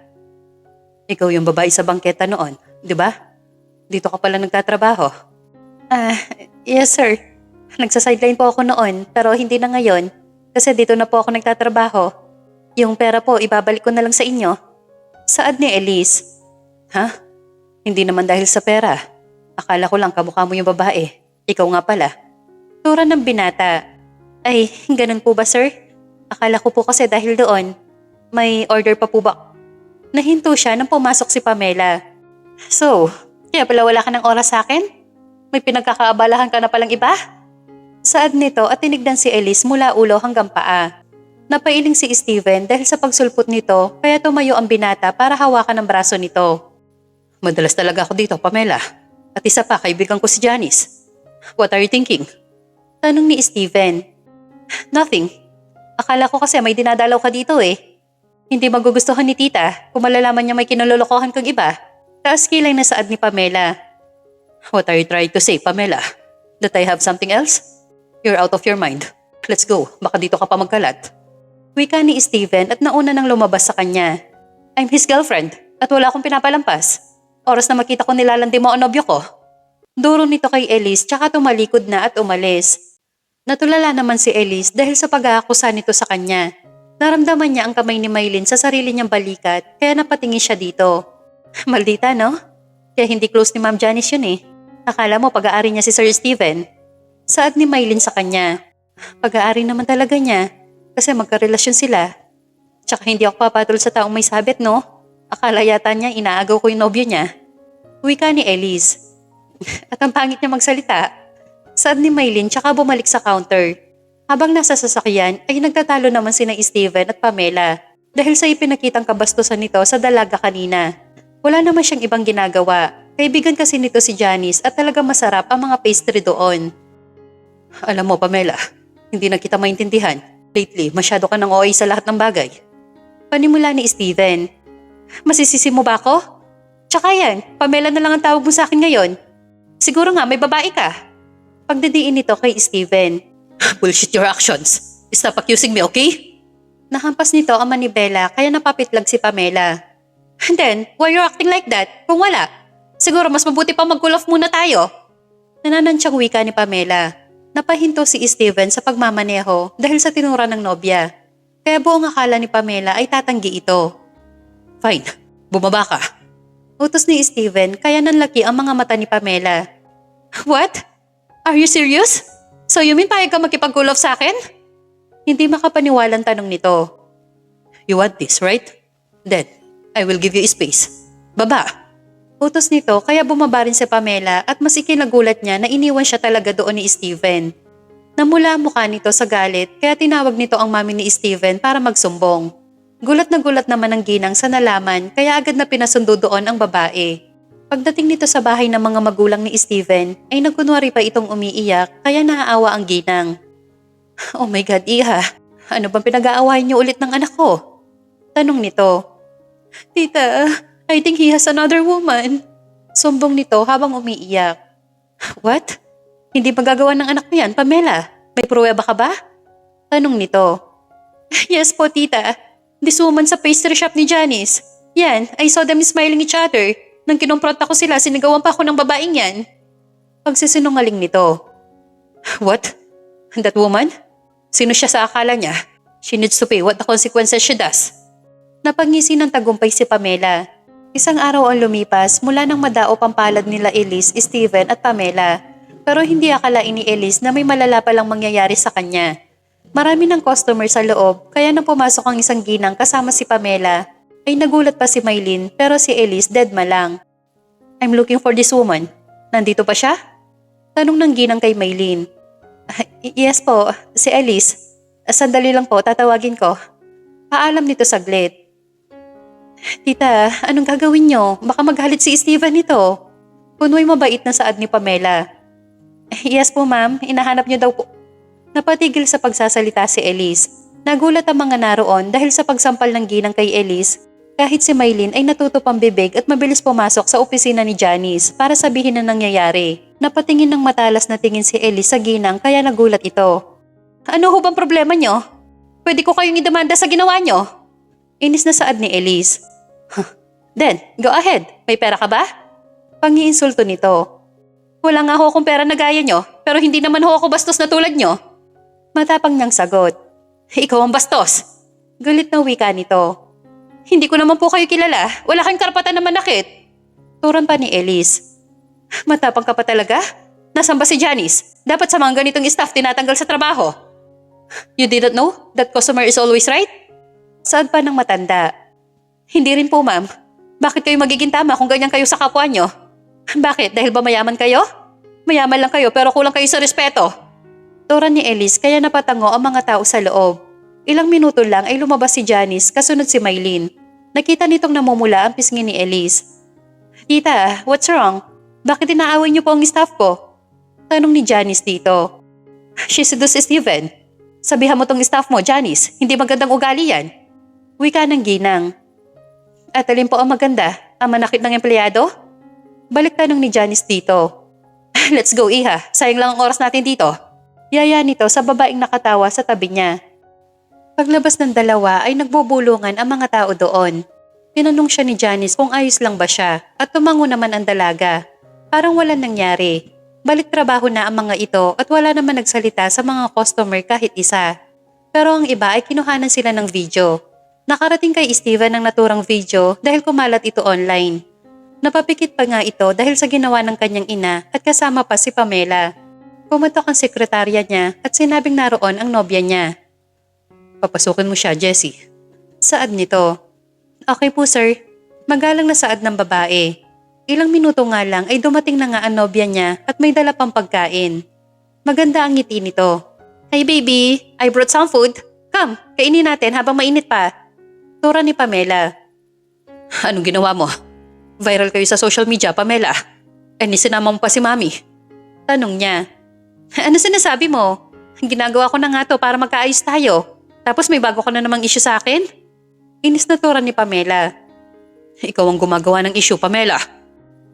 Ikaw yung babae sa bangketa noon, di ba? Dito ka pala nagtatrabaho. Yes sir. Nagsa-sideline po ako noon pero hindi na ngayon kasi dito na po ako nagtatrabaho. Yung pera po ibabalik ko na lang sa inyo. Saad ni Elise. Ha? Hindi naman dahil sa pera. Akala ko lang kamukha mo yung babae. Ikaw nga pala. Tura ng binata. Ay, ganun po ba sir? Akala ko po kasi dahil doon. May order pa po ba? Nahinto siya nang pumasok si Pamela. So, kaya pala wala ka ng oras sa akin? May pinagkakaabalahan ka na palang iba? Saad nito at tinignan si Elise mula ulo hanggang paa. Napailing si Steven dahil sa pagsulpot nito kaya tumayo ang binata para hawakan ang braso nito. Madalas talaga ako dito, Pamela. At isa pa, kaibigan ko si Janice. What are you thinking? Tanong ni Steven. Nothing. Akala ko kasi may dinadalaw ka dito eh. Hindi magugustuhan ni tita kung malalaman niya may kinalolokohan kang iba. Taas kilay na saad ni Pamela. What are you trying to say, Pamela? That I have something else? You're out of your mind. Let's go, baka dito ka pa magkalat. Wika ni Steven at nauna nang lumabas sa kanya. I'm his girlfriend at wala akong pinapalampas. Oras na makita ko nilalandi mo ang nobyo ko. Duro nito kay Elise tsaka tumalikod na at umalis. Natulala naman si Elise dahil sa pag-aakusa nito sa kanya. Naramdaman niya ang kamay ni Maylin sa sarili niyang balikat kaya napatingin siya dito. Maldita no? Kaya hindi close ni Ma'am Janice yun eh. Akala mo pag-aari niya si Sir Steven. Saad ni Maylin sa kanya. Pag-aari naman talaga niya kasi magkarelasyon sila. Tsaka hindi ako papatol sa taong may sabit no? Akala yata niya inaagaw ko yung nobyo niya. Wika ni Elise. At ang pangit niya magsalita. Saad ni Maylin tsaka bumalik sa counter. Habang nasa sasakyan ay nagtatalo naman sina Steven at Pamela dahil sa ipinakitang kabastusan nito sa dalaga kanina. Wala naman siyang ibang ginagawa. Kaibigan kasi nito si Janice at talaga masarap ang mga pastry doon. Alam mo Pamela, hindi na kita maintindihan. Lately, masyado ka ng OA sa lahat ng bagay. Panimula ni Steven. Masisisi mo ba ako? Tsaka yan, Pamela na lang ang tawag mo sa akin ngayon. Siguro nga may babae ka. Pagdidiin nito kay Steven. Bullshit your actions. Stop accusing me, okay? Nahampas nito ang manibela kaya napapitlag si Pamela. And then, why you're acting like that? Kung wala, siguro mas mabuti pa mag-cool off muna tayo. Nananansyang wika ni Pamela. Napahinto si Steven sa pagmamaneho dahil sa tinura ng nobya. Kaya buong akala ni Pamela ay tatanggi ito. Fine, bumaba ka. Utos ni Steven kaya nanlaki ang mga mata ni Pamela. What? Are you serious? So you mean payag ka makipag-cool off sa akin? Hindi makapaniwalang tanong nito. You want this, right? Then, I will give you space. Baba! Utos nito kaya bumaba rin si Pamela at mas ikinagulat niya na iniwan siya talaga doon ni Steven. Namula ang mukha nito sa galit kaya tinawag nito ang mami ni Steven para magsumbong. Gulat na gulat naman ang ginang sa nalaman kaya agad na pinasundo doon ang babae. Pagdating nito sa bahay ng mga magulang ni Steven ay nagkunwari pa itong umiiyak kaya naaawa ang ginang. Oh my God, Iha. Ano bang pinag-aawayan niyo ulit ng anak ko? Tanong nito. Tita, I think he has another woman. Sumbong nito habang umiiyak. What? Hindi magagawa ng anak mo yan, Pamela? May pruweba ka ba? Tanong nito. Yes po, tita. This woman sa pastry shop ni Janice. Yan, I saw them smiling each other. Nang kinumpronta ko sila, sinigawan pa ako ng babaeng yan. Pagsisinungaling nito. What? That woman? Sino siya sa akala niya? She needs to pay what the consequences she does. Napangisi ng tagumpay si Pamela. Isang araw ang lumipas mula nang madaop ang palad nila Elise, Steven at Pamela. Pero hindi akalain ni Elise na may malala palang mangyayari sa kanya. Marami ng customer sa loob kaya nang pumasok ang isang ginang kasama si Pamela, ay nagulat pa si Maylin pero si Elise deadma lang. I'm looking for this woman. Nandito pa siya? Tanong ng ginang kay Maylin. Yes po, si Elise. Sandali lang po, tatawagin ko. Paalam nito saglit. Tita, anong gagawin niyo? Baka maghalit si Steven nito. Punoy mabait na saad ni Pamela. Yes po ma'am, inahanap niyo daw po. Napatigil sa pagsasalita si Elise. Nagulat ang mga naroon dahil sa pagsampal ng ginang kay Elise. Kahit si Maylin ay natutup ang bibig at mabilis pumasok sa opisina ni Janice para sabihin na nangyayari. Napatingin ng matalas na tingin si Elise sa ginang kaya nagulat ito. Ano ho bang problema niyo? Pwede ko kayong idemanda sa ginawa niyo? Inis na saad ni Elise. Then, go ahead. May pera ka ba? Pangiinsulto nito. Wala nga ho akong pera na gaya niyo, pero hindi naman ho ako bastos na tulad niyo. Matapang niyang sagot. Ikaw ang bastos. Galit na wika nito. Hindi ko naman po kayo kilala. Wala kang karapatan na manakit. Turan pa ni Elise. Matapang ka pa talaga? Nasaan ba si Janice? Dapat sa mga ganitong staff tinatanggal sa trabaho. You didn't know that customer is always right? Saad pa ng matanda. Hindi rin po ma'am. Bakit kayo magiging tama kung ganyan kayo sa kapwa nyo? Bakit? Dahil ba mayaman kayo? Mayaman lang kayo pero kulang kayo sa respeto. Turan ni Elise kaya napatango ang mga tao sa loob. Ilang minuto lang ay lumabas si Janice kasunod si Maylin. Nakita nitong namumula ang pisngi ni Elise. Tita, what's wrong? Bakit inaaway niyo po ang staff ko? Tanong ni Janice dito. She seduced Steven. Sabihan mo tong staff mo, Janice, hindi magandang ugali yan. Wika ng ginang. At alin po ang maganda? Ang manakit ng empleyado? Balik tanong ni Janice dito. Let's go, Iha. Sayang lang ang oras natin dito. Yaya nito sa babaeng nakatawa sa tabi niya. Paglabas ng dalawa ay nagbubulungan ang mga tao doon. Tinanong siya ni Janice kung ayos lang ba siya at tumango naman ang dalaga. Parang walang nangyari. Balik trabaho na ang mga ito at wala naman nagsalita sa mga customer kahit isa. Pero ang iba ay kinuhanan sila ng video. Nakarating kay Steven ang naturang video dahil kumalat ito online. Napapikit pa nga ito dahil sa ginawa ng kanyang ina at kasama pa si Pamela. Pumatok ang sekretarya niya at sinabing naroon ang nobya niya. Papasukin mo siya, Jessie. Saad nito. Okay po sir. Magalang na saad ng babae. Ilang minuto nga lang ay dumating na nga ang nobya niya at may dala pang pagkain. Maganda ang ngiti nito. Hey baby, I brought some food. Come, kainin natin habang mainit pa. Tura ni Pamela. Anong ginawa mo? Viral kayo sa social media, Pamela. Sinama mo pa si Mami. Tanong niya. Ano sinasabi mo? Ginagawa ko na nga to para magkaayos tayo. Tapos may bago ka na namang issue sa akin? Inis na tura ni Pamela. Ikaw ang gumagawa ng issue, Pamela.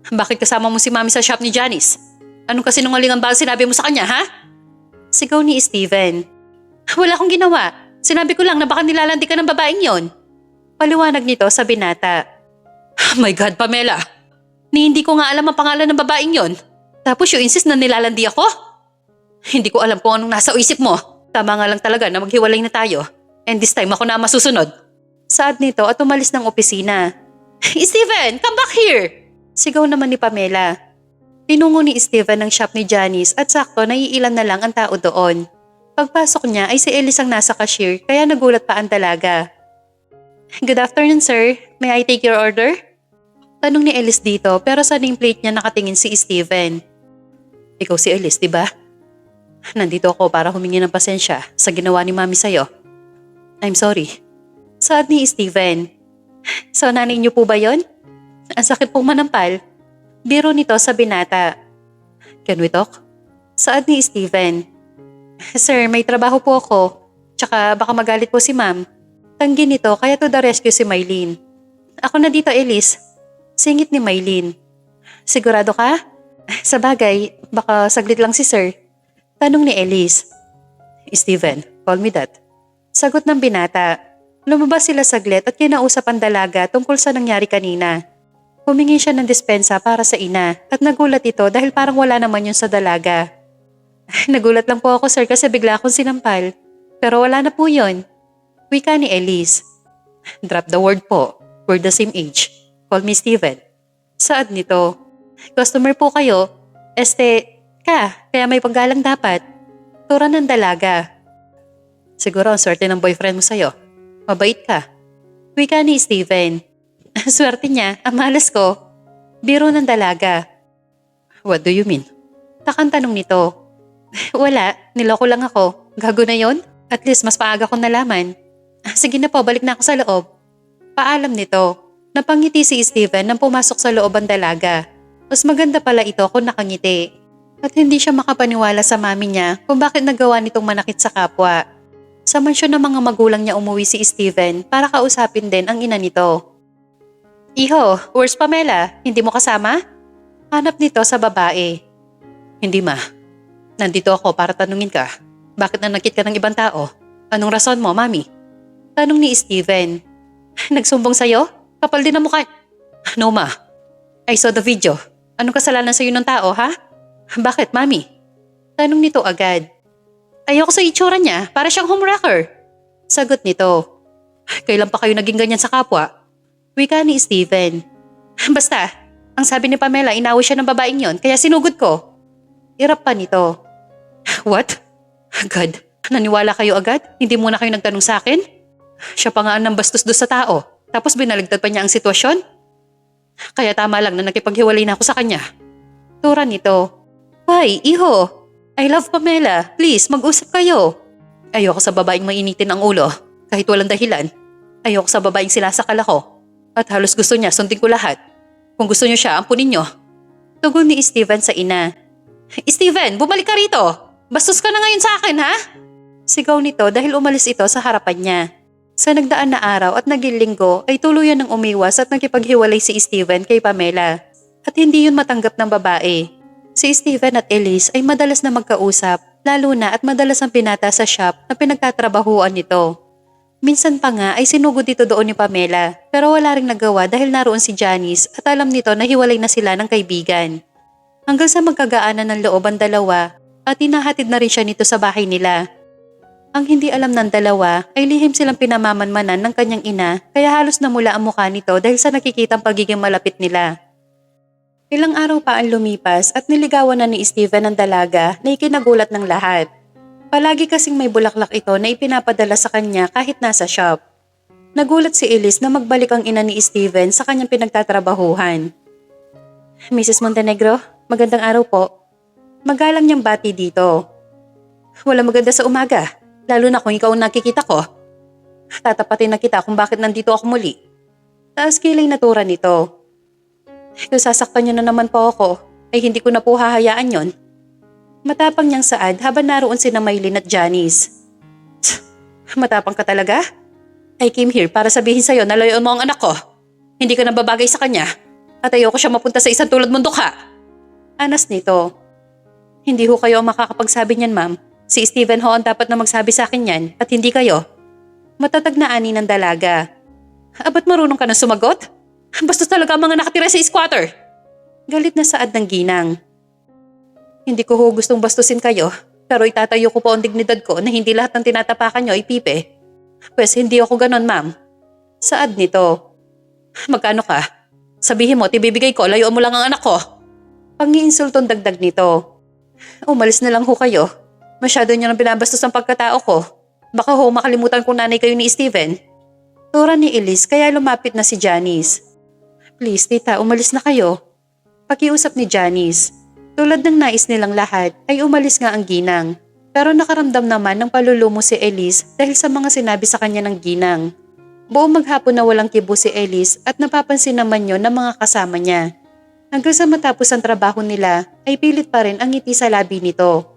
Bakit kasama mo si Mami sa shop ni Janice? Anong kasinungalingan ba ang sinabi mo sa kanya, ha? Sigaw ni Steven. Wala akong ginawa. Sinabi ko lang na baka nilalandi ka ng babaeng yon. Paliwanag nito sa binata. Oh my God, Pamela. Hindi ko nga alam ang pangalan ng babaeng yon. Tapos you insist na nilalandi ako? Hindi ko alam kung anong nasa isip mo. Tama nga lang talaga na maghiwalay na tayo. And this time ako na ang masusunod. Saad nito at umalis ng opisina. Steven, come back here! Sigaw naman ni Pamela. Tinungo ni Steven ang shop ni Janice at sakto naiilan na lang ang tao doon. Pagpasok niya ay si Ellis ang nasa cashier kaya nagulat pa ang dalaga. Good afternoon sir, may I take your order? Tanong ni Ellis dito pero sa nameplate niya nakatingin si Steven. Ikaw si Ellis, di ba? Nandito ako para humingi ng pasensya sa ginawa ni Mami sa'yo. I'm sorry. Saad ni Steven. So nanay niyo po ba yon? Ang sakit pong manampal. Biro nito sa binata. Can we talk? Saad ni Steven. Sir, may trabaho po ako. Tsaka baka magalit po si ma'am. Tanggi nito kaya to the rescue si Maylene. Ako na dito, Ellis. Singit ni Maylene. Sigurado ka? Sa bagay, baka saglit lang si sir. Tanong ni Ellis. Steven, call me that. Sagot ng binata. Lumabas sila saglit at kinausap ang dalaga tungkol sa nangyari kanina. Humingi siya ng dispensa para sa ina at nagulat ito dahil parang wala naman yun sa dalaga. Nagulat lang po ako sir kasi bigla akong sinampal. Pero wala na po yun. Wika ni Elise. Drop the word po. We're the same age. Call me Steven. Saad nito. Customer po kayo. Kaya may paggalang dapat. Tura ng dalaga. Siguro ang swerte ng boyfriend mo sa'yo. Mabait ka. Wika ni Steven. Swerte niya, ang malas ko. Biro ng dalaga. What do you mean? Takang tanong nito. Wala, niloko lang ako. Gago na yon? At least mas paaga kong nalaman. Sige na po, balik na ako sa loob. Paalam nito. Napangiti si Steven nang pumasok sa loob ang dalaga. Mas maganda pala ito kung nakangiti. At hindi siya makapaniwala sa mami niya kung bakit nagawa nitong manakit sa kapwa. Sa mansyon ng mga magulang niya umuwi si Steven para kausapin din ang ina nito. Iho, where's Pamela? Hindi mo kasama? Hanap nito sa babae. Hindi ma. Nandito ako para tanungin ka. Bakit nanakit ka ng ibang tao? Anong rason mo, mami? Tanong ni Steven. Nagsumbong sa'yo? Kapal din ang mukha. No ma. I saw the video. Anong kasalanan sa'yo ng tao, ha? Bakit, mami? Tanong nito agad. Ayoko sa itsura niya, para siyang homewrecker. Sagot nito. Kailan pa kayo naging ganyan sa kapwa? Wika ni Steven. Basta, ang sabi ni Pamela inaway siya ng babaeng yon kaya sinugod ko. Irap pa nito. What? God, naniwala kayo agad? Hindi muna kayo nagtanong sa akin? Siya pa nga ang bastos do sa tao. Tapos binaligtad pa niya ang sitwasyon? Kaya tama lang na nakipaghiwalay na ako sa kanya. Tura nito. Why, iho? I love Pamela. Please, mag-usap kayo. Ayoko sa babaeng mainitin ang ulo. Kahit walang dahilan. Ayoko sa babaeng sinasakal ako. At halos gusto niya, sundin ko lahat. Kung gusto niyo siya, ampunin niyo. Tugon ni Steven sa ina. Steven, bumalik ka rito! Bastos ka na ngayon sa akin, ha? Sigaw nito dahil umalis ito sa harapan niya. Sa nagdaan na araw at naging linggo ay tuluyan ng umiwas at nagkipaghiwalay si Steven kay Pamela. At hindi yun matanggap ng babae. Si Steven at Elise ay madalas na magkausap, lalo na at madalas ang pinata sa shop na pinagtatrabahuan nito. Minsan pa nga ay sinugod dito doon ni Pamela, pero wala ring nagawa dahil naroon si Janice at alam nito na hiwalay na sila ng kaibigan. Hanggang sa magkagaanan ng loob ang dalawa at hinahatid na rin siya nito sa bahay nila. Ang hindi alam ng dalawa ay lihim silang pinamamanmanan ng kanyang ina kaya halos namula ang mukha nito dahil sa nakikitang pagiging malapit nila. Ilang araw pa ang lumipas at niligawan na ni Steven ang dalaga na ikinagulat ng lahat. Palagi kasing may bulaklak ito na ipinapadala sa kanya kahit nasa shop. Nagulat si Elise na magbalik ang ina ni Steven sa kanyang pinagtatrabahuhan. Mrs. Montenegro, magandang araw po. Magalang niyang bati dito. Wala maganda sa umaga, lalo na kung ikaw ang nakikita ko. Tatapatin na kita kung bakit nandito ako muli. Taas kilay na tura nito. Kung sasaktan niyo na naman po ako, ay hindi ko na po hahayaan yon. Matapang niyang saad habang naroon sina Maylin at Janice. Matapang ka talaga? I came here para sabihin sa'yo na layuan mo ang anak ko. Hindi ka nababagay sa kanya at ayoko siya mapunta sa isang tulad mong dukha. Anas nito. Hindi ho kayo ang makakapagsabi niyan, ma'am. Si Steven ho ang dapat na magsabi sa akin yan at hindi kayo. Matatag na ani ng dalaga. Ba't marunong ka na sumagot? Bastos talaga ang mga nakatira sa squatter. Galit na saad ng ginang. Hindi ko ho gustong bastusin kayo, pero itatayo ko po ang dignidad ko na hindi lahat ng tinatapakan nyo ay pipe. Pwes hindi ako ganon, ma'am. Saad nito. Magkano ka? Sabihin mo, tibibigay ko, layuan mo lang ang anak ko. Pangiinsultong dagdag nito. Umalis na lang ho kayo. Masyado niyo nang binabastos ang pagkatao ko. Baka ho makalimutan kung nanay kayo ni Steven. Tura ni Elise kaya lumapit na si Janice. Please, tita, umalis na kayo. Pakiusap ni Janice. Tulad ng nais nilang lahat ay umalis nga ang ginang. Pero nakaramdam naman ng palulumo si Elise dahil sa mga sinabi sa kanya ng ginang. Buong maghapon na walang kibo si Elise at napapansin naman yon ng mga kasama niya. Hanggang sa matapos ang trabaho nila ay pilit pa rin ang ngiti sa labi nito.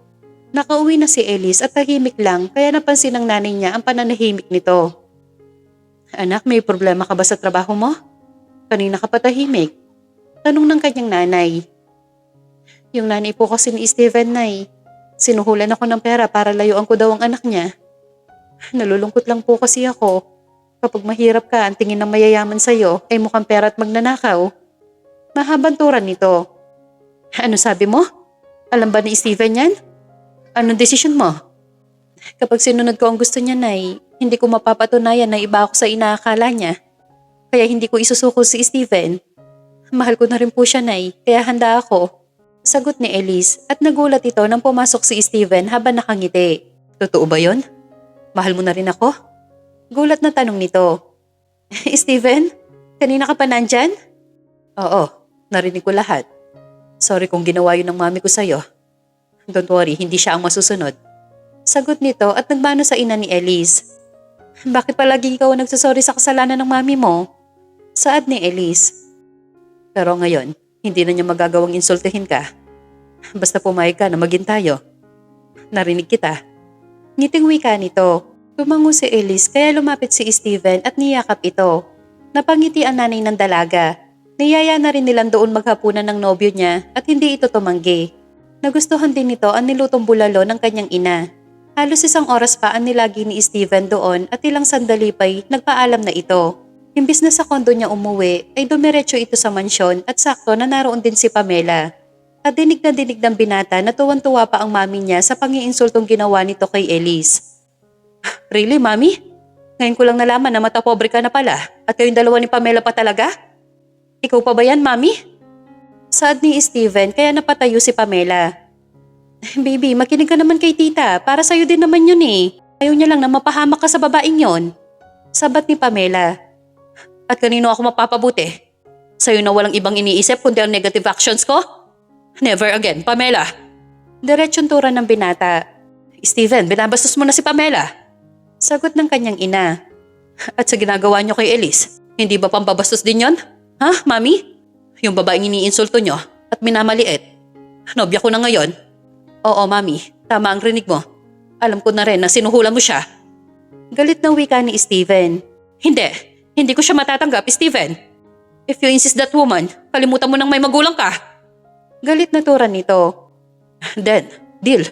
Nakauwi na si Elise at tahimik lang kaya napansin ng nanay niya ang pananahimik nito. Anak, may problema ka ba sa trabaho mo? Kanina ka pa tahimik. Tanong ng kanyang nanay. Yung nanay po kasi ni Steven, nay. Sinuhulan ako ng pera para layuan ko daw ang anak niya. Nalulungkot lang po kasi ako. Kapag mahirap ka, ang tingin ng mayayaman sa'yo ay mukhang pera at magnanakaw. Mahabang turan nito. Ano sabi mo? Alam ba ni Steven yan? Anong desisyon mo? Kapag sinunod ko ang gusto niya, nay, hindi ko mapapatunayan na iba ako sa inaakala niya. Kaya hindi ko isusuko si Steven. Mahal ko na rin po siya, nay, kaya handa ako. Sagot ni Elise at nagulat ito nang pumasok si Steven habang nakangiti. Totoo ba yon? Mahal mo na rin ako? Gulat na tanong nito. Steven, kanina ka pa nandyan? Oo, narinig ko lahat. Sorry kung ginawa yun ng mami ko sa'yo. Don't worry, hindi siya ang masusunod. Sagot nito at nagmano sa ina ni Elise. Bakit palagi ikaw ang nagsasorry sa kasalanan ng mami mo? Saad ni Elise. Pero ngayon, hindi na niya magagawang insultihin ka. Basta pumayag ka na maging tayo. Narinig kita. Ngiting wika nito. Tumango si Elise kaya lumapit si Steven at niyakap ito. Napangiti ang nanay ng dalaga. Niyaya na rin nilang doon maghapunan ng nobyo niya at hindi ito tumanggi. Nagustuhan din nito ang nilutong bulalo ng kanyang ina. Halos isang oras pa ang nilagi ni Steven doon at ilang sandali pa'y nagpaalam na ito. Imbis na sa kondo niya umuwi, ay dumiretso ito sa mansyon at sakto na naroon din si Pamela. At dinig ng binata na tuwan-tuwa pa ang mami niya sa pangiinsultong ginawa nito kay Elise. Really, mami? Ngayon ko lang nalaman na matapobre ka na pala at kayong dalawa ni Pamela pa talaga? Ikaw pa ba yan, mami? Saad ni Steven kaya napatayo si Pamela. Baby, makinig ka naman kay tita. Para sa'yo din naman yun eh. Ayaw niya lang na mapahamak ka sa babaeng yon. Sabat ni Pamela. At kanino ako mapapabuti? Sa'yo na walang ibang iniisip kundi ang negative actions ko? Never again, Pamela. Diretsyon tura ng binata. Steven, binabastos mo na si Pamela. Sagot ng kanyang ina. At sa ginagawa niyo kay Elise, hindi ba pambabastos din yon? Ha, mami? Yung babaeng iniinsulto niyo at minamaliit. Nobya ko na ngayon. Oo, mami. Tama ang rinig mo. Alam ko na rin na sinuhulan mo siya. Galit na wika ni Steven. Hindi ko siya matatanggap, Steven. If you insist that woman, kalimutan mo nang may magulang ka. Galit na tura nito. Then, deal.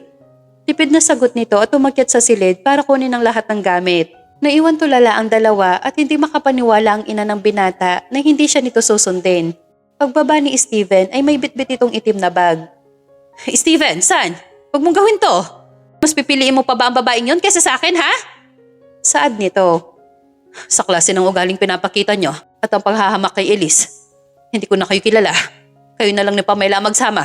Tipid na sagot nito at umakyat sa silid para kunin ang lahat ng gamit. Naiwan tulala ang dalawa at hindi makapaniwala ang ina ng binata na hindi siya nito susundin. Pagbaba ni Steven ay may bitbit itong itim na bag. Steven, saan? Huwag mong gawin to. Mas pipiliin mo pa ba ang babaeng yon kaysa sa akin, ha? Saad nito. Sa klase ng ugaling pinapakita nyo at ang paghahamak kay Elise. Hindi ko na kayo kilala. Kayo na lang ni Pamela magsama.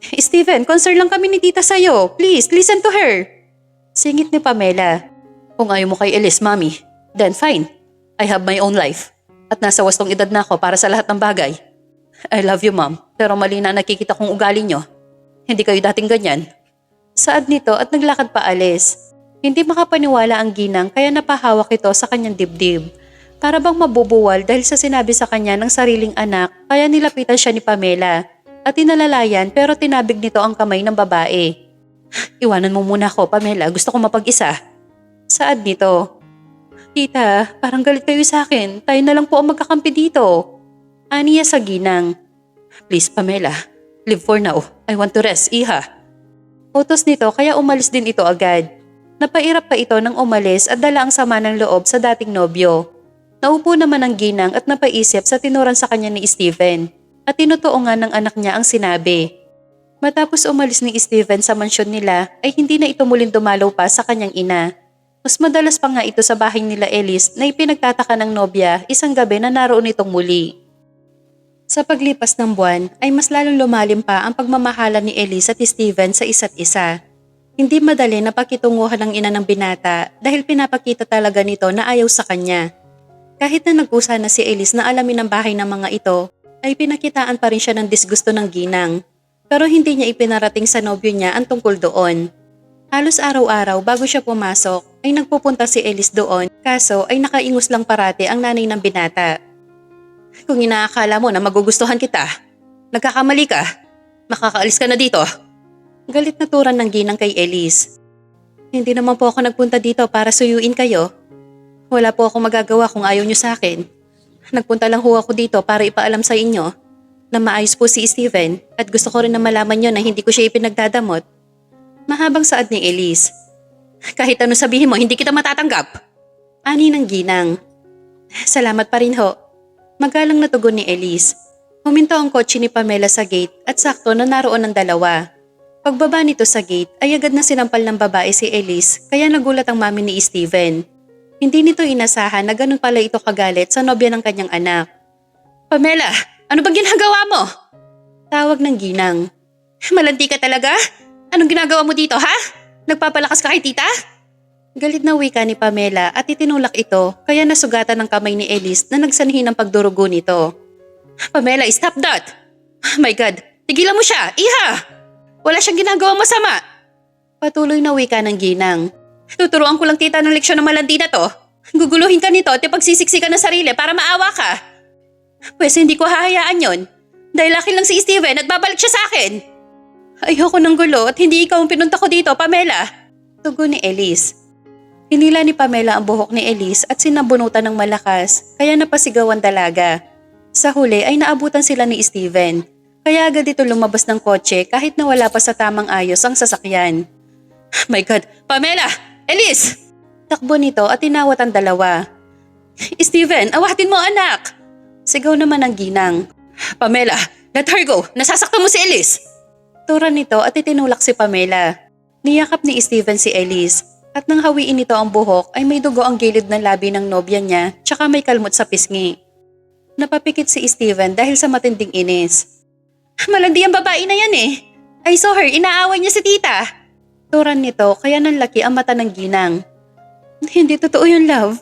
Steven, concern lang kami ni tita sa'yo. Please, listen to her. Singit ni Pamela. Kung ayaw mo kay Elise, Mami, then fine. I have my own life. At nasa wastong edad na ako para sa lahat ng bagay. I love you, Mom. Pero mali na nakikita kong ugali nyo. Hindi kayo dating ganyan. Saad nito at naglakad pa alis. Hindi makapaniwala ang ginang kaya napahawak ito sa kanyang dibdib. Para bang mabubuwal dahil sa sinabi sa kanya ng sariling anak kaya nilapitan siya ni Pamela. At tinalalayan pero tinabig nito ang kamay ng babae. Iwanan mo muna ako, Pamela. Gusto ko mapag-isa. Saad nito. Tita, parang galit kayo sa akin. Tayo na lang po ang magkakampi dito. Aniya sa ginang. Please, Pamela. Live for now. I want to rest, iha. Utos nito kaya umalis din ito agad. Napairap pa ito nang umalis at dala ang sama ng loob sa dating nobyo. Naupo naman ang ginang at napaisip sa tinuran sa kanya ni Steven. At tinutoo nga ng anak niya ang sinabi. Matapos umalis ni Steven sa mansyon nila ay hindi na ito muling dumalaw pa sa kanyang ina. Mas madalas pa nga ito sa bahay nila Elise na ipinagtataka ng nobya isang gabi na naroon itong muli. Sa paglipas ng buwan ay mas lalong lumalim pa ang pagmamahalan ni Elise at Steven sa isa't isa. Hindi madali na pakitunguhan ng ina ng binata dahil pinapakita talaga nito na ayaw sa kanya. Kahit na nag-usa na si Elise na alamin ang bahay ng mga ito, ay pinakitaan pa rin siya ng disgusto ng ginang. Pero hindi niya ipinarating sa nobyo niya ang tungkol doon. Halos araw-araw bago siya pumasok ay nagpupunta si Elise doon kaso ay nakaingus lang parati ang nanay ng binata. Kung inaakala mo na magugustuhan kita, nagkakamali ka. Makakaalis ka na dito. Galit na turan ng ginang kay Elise. Hindi naman po ako nagpunta dito para suyuin kayo. Wala po akong magagawa kung ayaw niyo sa akin. Nagpunta lang ho ako dito para ipaalam sa inyo na maayos po si Steven at gusto ko rin na malaman niyo na hindi ko siya ipinagdadamot. Mahabang saad ni Elise. Kahit ano sabihin mo, hindi kita matatanggap. Ani ng ginang. Salamat pa rin ho. Magalang na tugon ni Elise. Huminto ang kotse ni Pamela sa gate at sakto na naroon ang dalawa. Pagbaba nito sa gate ay agad na sinampal ng babae si Elise kaya nagulat ang mami ni Steven. Hindi nito inasahan na ganun pala ito kagalit sa nobya ng kanyang anak. Pamela, ano bang ginagawa mo? Tawag ng ginang. Malandi ka talaga? Anong ginagawa mo dito, ha? Nagpapalakas ka kay tita? Galit na wika ni Pamela at itinulak ito kaya nasugatan ng kamay ni Elise na nagsanhi ng pagdurugo nito. Pamela, stop that! My God, tigilan mo siya, iha! Wala siyang ginagawa masama. Patuloy na wika ng ginang. Tuturuan ko lang tita ng leksyon ng malandi na to. Guguluhin ka nito at ipagsisiksikan ng sarili para maawa ka. Pwes hindi ko hahayaan yon. Dahil akin lang si Steven at babalik siya sa akin. Ayoko ng gulo at hindi ikaw ang pinunta ko dito, Pamela. Tugon ni Elise. Hinila ni Pamela ang buhok ni Elise at sinabunutan ng malakas kaya napasigaw ang dalaga. Sa huli ay naabutan sila ni Steven. Kaya agad ito lumabas ng kotse kahit na wala pa sa tamang ayos ang sasakyan. My God, Pamela! Elise! Takbo nito at tinawat ang dalawa. Steven, awatin mo anak! Sigaw naman ang ginang. Pamela, let her go! Nasasaktan mo si Elise! Turan nito at itinulak si Pamela. Niyakap ni Steven si Elise at nang hawiin nito ang buhok ay may dugo ang gilid ng labi ng nobya niya tsaka may kalmot sa pisngi. Napapikit si Steven dahil sa matinding inis. Malandi ang babae na yan eh. I saw her, inaaway niya si tita. Turan nito kaya nanlaki ang mata ng ginang. Hindi totoo yun, love.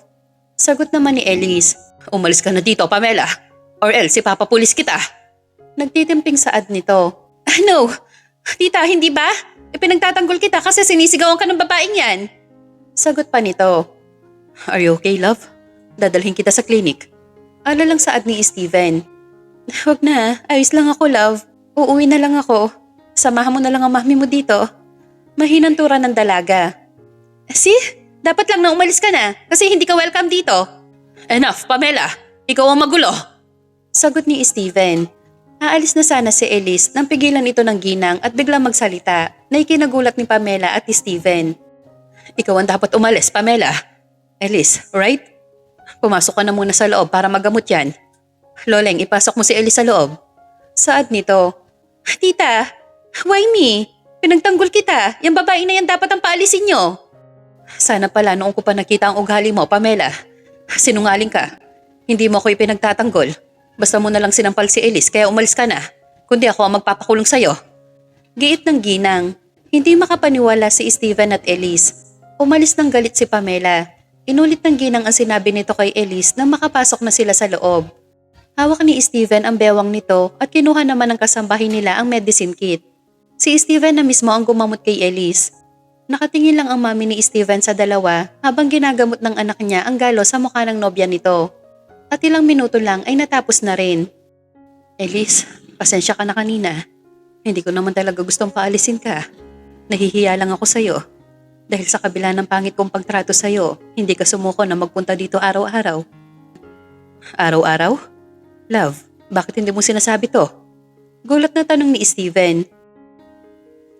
Sagot naman ni Elise. Umalis ka na dito, Pamela. Or else ipapapulis kita. Nagtitimping saad nito. No, tita, hindi ba? Ipinagtatanggol kita kasi sinisigawan ka ng babaeng yan. Sagot pa nito. Are you okay, love? Dadalhin kita sa klinik. Alalang saad ni Steven. Huwag na, ayos lang ako, love. Uuwi na lang ako. Samahan mo na lang ang mami mo dito. Mahinang tura ng dalaga. See? Dapat lang na umalis ka na kasi hindi ka welcome dito. Enough, Pamela. Ikaw ang magulo. Sagot ni Steven. Aalis na sana si Elise nang pigilan ito ng ginang at biglang magsalita na ikinagulat ni Pamela at ni Steven. Ikaw ang dapat umalis, Pamela. Elise, right? Pumasok ka na muna sa loob para magamot yan. Loleng, ipasok mo si Elise sa loob. Saad nito, Tita, why me? Pinagtanggol kita. Yung babae na yan dapat ang paalisin nyo. Sana pala noong ko pa nakita ang ugali mo, Pamela. Sinungaling ka. Hindi mo ako ipinagtatanggol. Basta mo na lang sinampal si Elise kaya umalis ka na. Kundi ako ang magpapakulong sa'yo. Giit ng ginang. Hindi makapaniwala si Steven at Elise. Umalis ng galit si Pamela. Inulit ng ginang ang sinabi nito kay Elise nang makapasok na sila sa loob. Hawak ni Steven ang bewang nito at kinuha naman ng kasambahin nila ang medicine kit. Si Steven na mismo ang gumamot kay Elise. Nakatingin lang ang mami ni Steven sa dalawa habang ginagamot ng anak niya ang galo sa mukha ng nobya nito. At ilang minuto lang ay natapos na rin. Elise, pasensya ka na kanina. Hindi ko naman talaga gustong paalisin ka. Nahihiya lang ako sa'yo. Dahil sa kabila ng pangit kong pagtrato sa'yo, hindi ka sumuko na magpunta dito araw-araw. Araw-araw? Love, bakit hindi mo sinasabi to? Gulat na tanong ni Steven.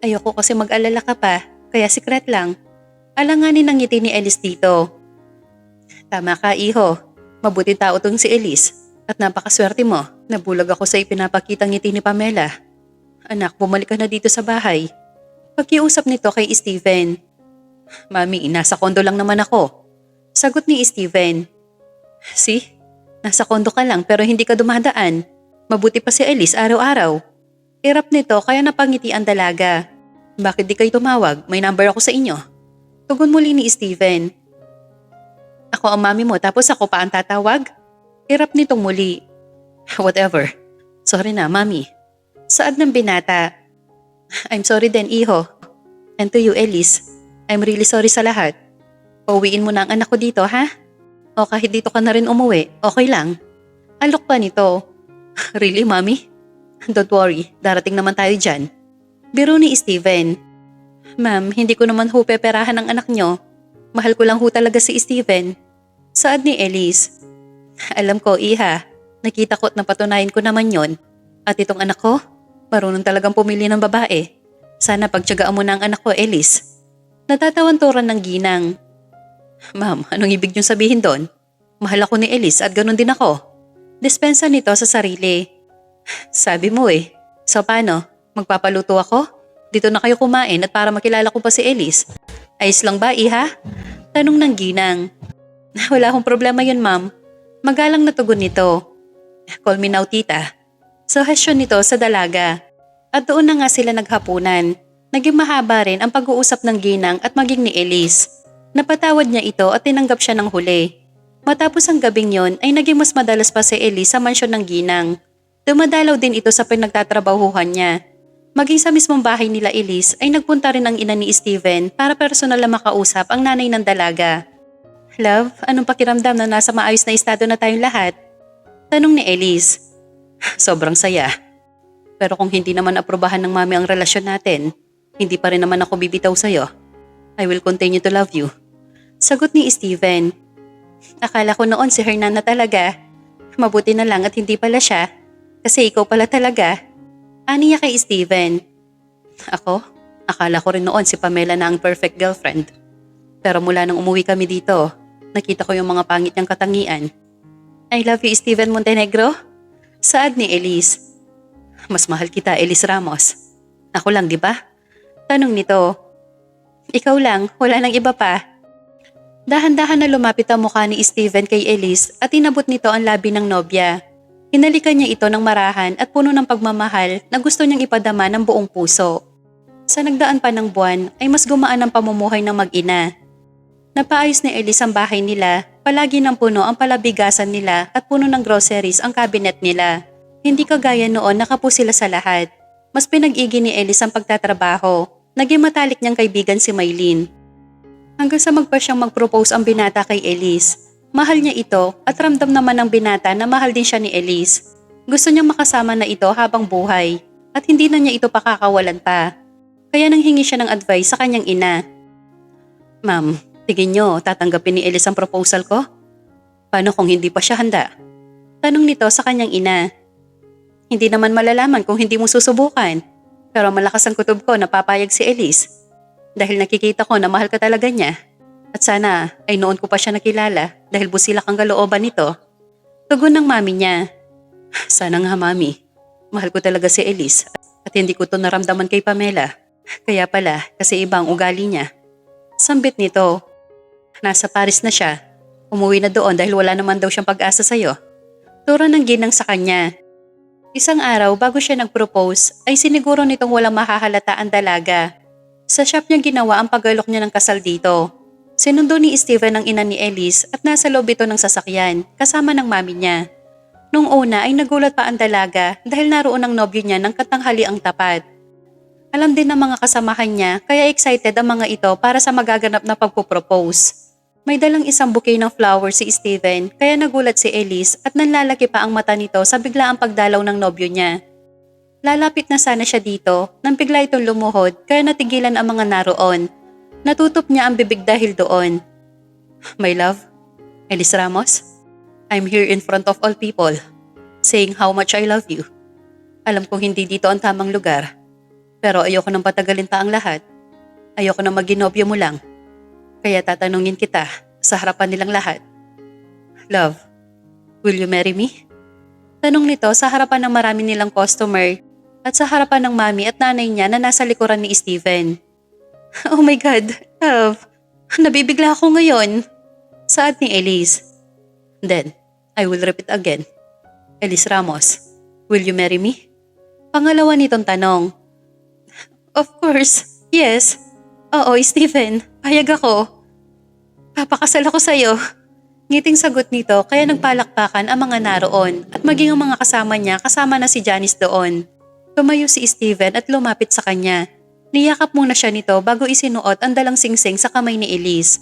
Ayoko kasi mag-alala ka pa, kaya secret lang. Alanganin ang ngiti ni Elise dito. Tama ka, iho. Mabuti tao tong si Elise at napakaswerte mo. Nabulag ako sa ipinapakitang ngiti ni Pamela. Anak, bumalik ka na dito sa bahay. Pagkiusap nito kay Steven. Mami, nasa kondo lang naman ako. Sagot ni Steven. See? Nasa kondo ka lang pero hindi ka dumadaan. Mabuti pa si Elise araw-araw. Irap nito kaya napangiti ang dalaga. Bakit di kayo tumawag? May number ako sa inyo. Tugon muli ni Steven. Ako ang mami mo tapos ako pa ang tatawag? Irap nitong muli. Whatever. Sorry na, mami. Saad ng binata. I'm sorry din, iho. And to you, Elise. I'm really sorry sa lahat. Pauwiin mo na ang anak ko dito, ha? O kahit dito ka na rin umuwi, okay lang. Alok pa nito. Really, mami? Don't worry, darating naman tayo dyan. Biro ni Steven. Ma'am, hindi ko naman ho peperahan ang anak nyo. Mahal ko lang ho talaga si Steven. Saad ni Elise. Alam ko, iha. Nakita ko at napatunayan ko naman yon. At itong anak ko, marunong talagang pumili ng babae. Sana pagtiyagaan mo na ang anak ko, Elise. Natatawanturan ng ginang. Ma'am, anong ibig niyong sabihin doon? Mahal ako ni Elise at ganun din ako. Dispensa nito sa sarili. Sabi mo eh. So paano? Magpapaluto ako? Dito na kayo kumain at para makilala ko pa si Elise. Ayos lang ba, iha? Tanong ng ginang. Wala akong problema yun, ma'am. Magalang na tugon nito. Call me now, tita. Suhestyon nito sa dalaga. At doon na nga sila naghapunan. Naging mahaba rin ang pag-uusap ng ginang at maging ni Elise. Napatawad niya ito at tinanggap siya ng huli. Matapos ang gabing yon ay naging mas madalas pa si Elise sa mansyon ng ginang. Dumadalaw din ito sa pinagtatrabahuhan niya. Maging sa mismong bahay nila Elise ay nagpunta rin ang ina ni Steven para personal na makausap ang nanay ng dalaga. Love, anong pakiramdam na nasa maayos na estado na tayong lahat? Tanong ni Elise. Sobrang saya. Pero kung hindi naman aprobahan ng mami ang relasyon natin, hindi pa rin naman ako bibitaw sa'yo. I will continue to love you. Sagot ni Steven. Akala ko noon si Hernan na talaga. Mabuti na lang at hindi pala siya. Kasi ikaw pala talaga. Aniya kay Steven. Ako? Akala ko rin noon si Pamela na ang perfect girlfriend. Pero mula nang umuwi kami dito, nakita ko yung mga pangit niyang katangian. I love you, Steven Montenegro. Saad ni Elise. Mas mahal kita, Elise Ramos. Ako lang, di ba? Tanong nito. Ikaw lang, wala nang iba pa. Dahan-dahan na lumapit ang mukha ni Steven kay Elise at inabot nito ang labi ng nobya. Hinalikan niya ito ng marahan at puno ng pagmamahal na gusto niyang ipadama ng buong puso. Sa nagdaan pa ng buwan ay mas gumaan ang pamumuhay ng mag-ina. Napaayos ni Elise ang bahay nila, palagi ng puno ang palabigasan nila at puno ng groceries ang cabinet nila. Hindi kagaya noon nakapo sila sa lahat. Mas pinag-igi ni Elise ang pagtatrabaho. Naging matalik niyang kaibigan si Maylene. Hanggang sa magpa siyang mag-propose ang binata kay Elise. Mahal niya ito at ramdam naman ng binata na mahal din siya ni Elise. Gusto niyang makasama na ito habang buhay at hindi na niya ito pakakawalan pa. Kaya nanghingi siya ng advice sa kanyang ina. Ma'am, tingin niyo tatanggapin ni Elise ang proposal ko? Paano kung hindi pa siya handa? Tanong nito sa kanyang ina. Hindi naman malalaman kung hindi mo susubukan. Pero malakas ang kutob ko na papayag si Elise. Dahil nakikita ko na mahal ka talaga niya. At sana ay noon ko pa siya nakilala dahil busilak ang kalooban nito. Tugon ng mami niya. Sana nga mami. Mahal ko talaga si Elise at hindi ko to naramdaman kay Pamela. Kaya pala kasi iba ang ugali niya. Sambit nito. Nasa Paris na siya. Umuwi na doon dahil wala naman daw siyang pag-asa sa'yo. Turo ng ginang sa kanya. Isang araw bago siya nag-propose ay siniguro nitong walang mahahalata ang dalaga. Sa shop niya ginawa ang pag-alok niya ng kasal dito. Sinundo ni Steven ang ina ni Elise at nasa loob ito ng sasakyan kasama ng mami niya. Nung una ay nagulat pa ang dalaga dahil naroon ang nobyo niya ng katanghali ang tapat. Alam din ng mga kasamahan niya kaya excited ang mga ito para sa magaganap na pagpupropose. May dalang isang bouquet ng flowers si Steven kaya nagulat si Elise at nanlalaki pa ang mata nito sa biglaang pagdalaw ng nobyo niya. Lalapit na sana siya dito nang bigla itong lumuhod kaya natigilan ang mga naroon. Natutop niya ang bibig dahil doon. My love, Elise Ramos, I'm here in front of all people, saying how much I love you. Alam kong hindi dito ang tamang lugar, pero ayoko nang patagalin pa ang lahat. Ayoko nang maginobyo mo lang. Kaya tatanungin kita sa harapan nilang lahat. Love, will you marry me? Tanong nito sa harapan ng marami nilang customer at sa harapan ng mami at nanay niya na nasa likuran ni Steven. Oh my God, love, nabibigla ako ngayon. Saad ni Elise. Then, I will repeat again. Elise Ramos, will you marry me? Pangalawa nitong tanong. Of course, yes. Oo, Steven, payag ako. Papakasal ako sa'yo. Ngiting sagot nito kaya nagpalakpakan ang mga naroon at maging ang mga kasama niya kasama na si Janice doon. Tumayo si Steven at lumapit sa kanya. Niyakap muna siya nito bago isinuot ang dalang singsing sa kamay ni Elise.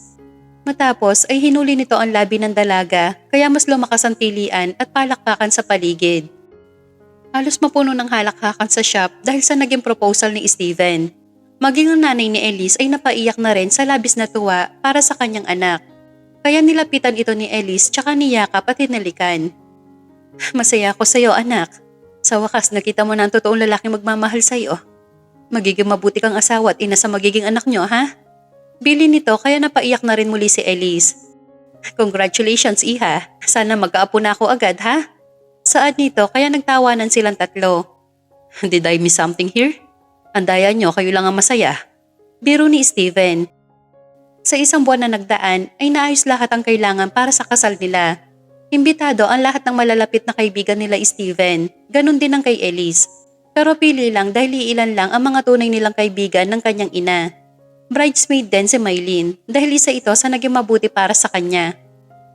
Matapos ay hinuli nito ang labi ng dalaga kaya mas lumakas ang tilian at palakpakan sa paligid. Halos mapuno ng halakhakan sa shop dahil sa naging proposal ni Steven. Maging ang nanay ni Elise ay napaiyak na rin sa labis na tuwa para sa kanyang anak. Kaya nilapitan ito ni Elise tsaka niyakap at hinalikan. Masaya ako sa iyo anak. Sa wakas nakita mo na ang totoong lalaking magmamahal sa iyo. Magiging mabuti kang asawa at ina sa magiging anak niyo ha? Bili nito kaya napaiyak na rin muli si Elise. Congratulations iha. Sana magkaapo na ako agad ha? Saad nito kaya nagtawanan silang tatlo. Did I miss something here? Andaya nyo, kayo lang ang masaya. Biro ni Steven. Sa isang buwan na nagdaan ay naayos lahat ang kailangan para sa kasal nila. Imbitado ang lahat ng malalapit na kaibigan nila Steven, ganun din ang kay Elise. Pero pili lang dahil iilan lang ang mga tunay nilang kaibigan ng kanyang ina. Bridesmaid din si Mylene dahil isa ito sa naging mabuti para sa kanya.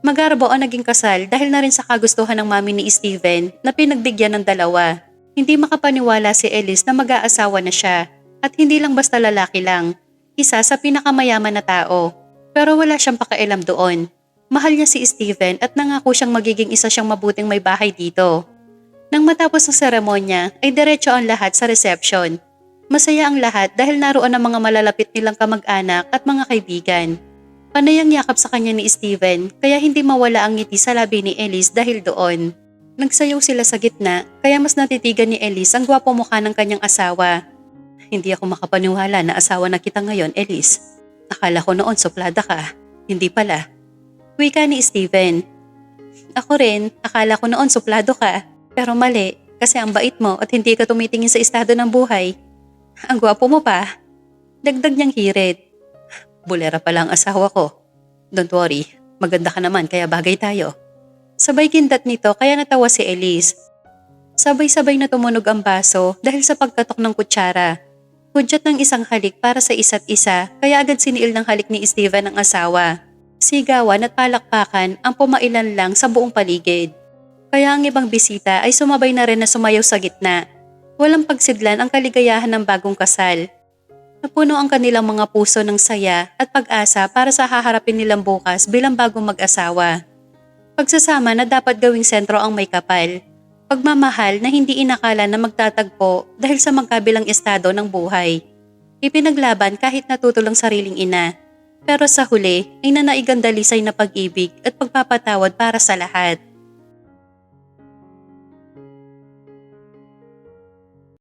Magarbo ang naging kasal dahil na rin sa kagustuhan ng mami ni Steven na pinagbigyan ng dalawa. Hindi makapaniwala si Elise na mag-aasawa na siya at hindi lang basta lalaki lang, isa sa pinakamayaman na tao. Pero wala siyang pakialam doon. Mahal niya si Steven at nangako siyang magiging isa siyang mabuting may bahay dito. Nang matapos ang seremonya ay diretso ang lahat sa reception. Masaya ang lahat dahil naroon ang mga malalapit nilang kamag-anak at mga kaibigan. Panay ang yakap sa kanya ni Steven kaya hindi mawala ang ngiti sa labi ni Elise dahil doon. Nagsayaw sila sa gitna kaya mas natitigan ni Elise ang gwapo mukha ng kanyang asawa. Hindi ako makapaniwala na asawa na kita ngayon, Elise. Akala ko noon suplada ka. Hindi pala. Wika ni Steven. Ako rin, akala ko noon suplado ka. Pero mali, kasi ang bait mo at hindi ka tumitingin sa estado ng buhay. Ang gwapo mo pa. Dagdag niyang hirit. Bulera pala ang asawa ko. Don't worry, maganda ka naman kaya bagay tayo. Sabay kindat nito kaya natawa si Elise. Sabay-sabay na tumunog ang baso dahil sa pagkatok ng kutsara. Hudyat ng isang halik para sa isa't isa kaya agad siniil ng halik ni Steven ang asawa. Sigawan at palakpakan ang pumailan lang sa buong paligid. Kaya ang ibang bisita ay sumabay na rin na sumayaw sa gitna. Walang pagsidlan ang kaligayahan ng bagong kasal. Napuno ang kanilang mga puso ng saya at pag-asa para sa haharapin nilang bukas bilang bagong mag-asawa. Pagsasama na dapat gawing sentro ang may kapal. Pagmamahal na hindi inakala na magtatagpo dahil sa magkabilang estado ng buhay. Ipinaglaban kahit natutulong sariling ina. Pero sa huli ay nanaigang dalisay na pag-ibig at pagpapatawad para sa lahat.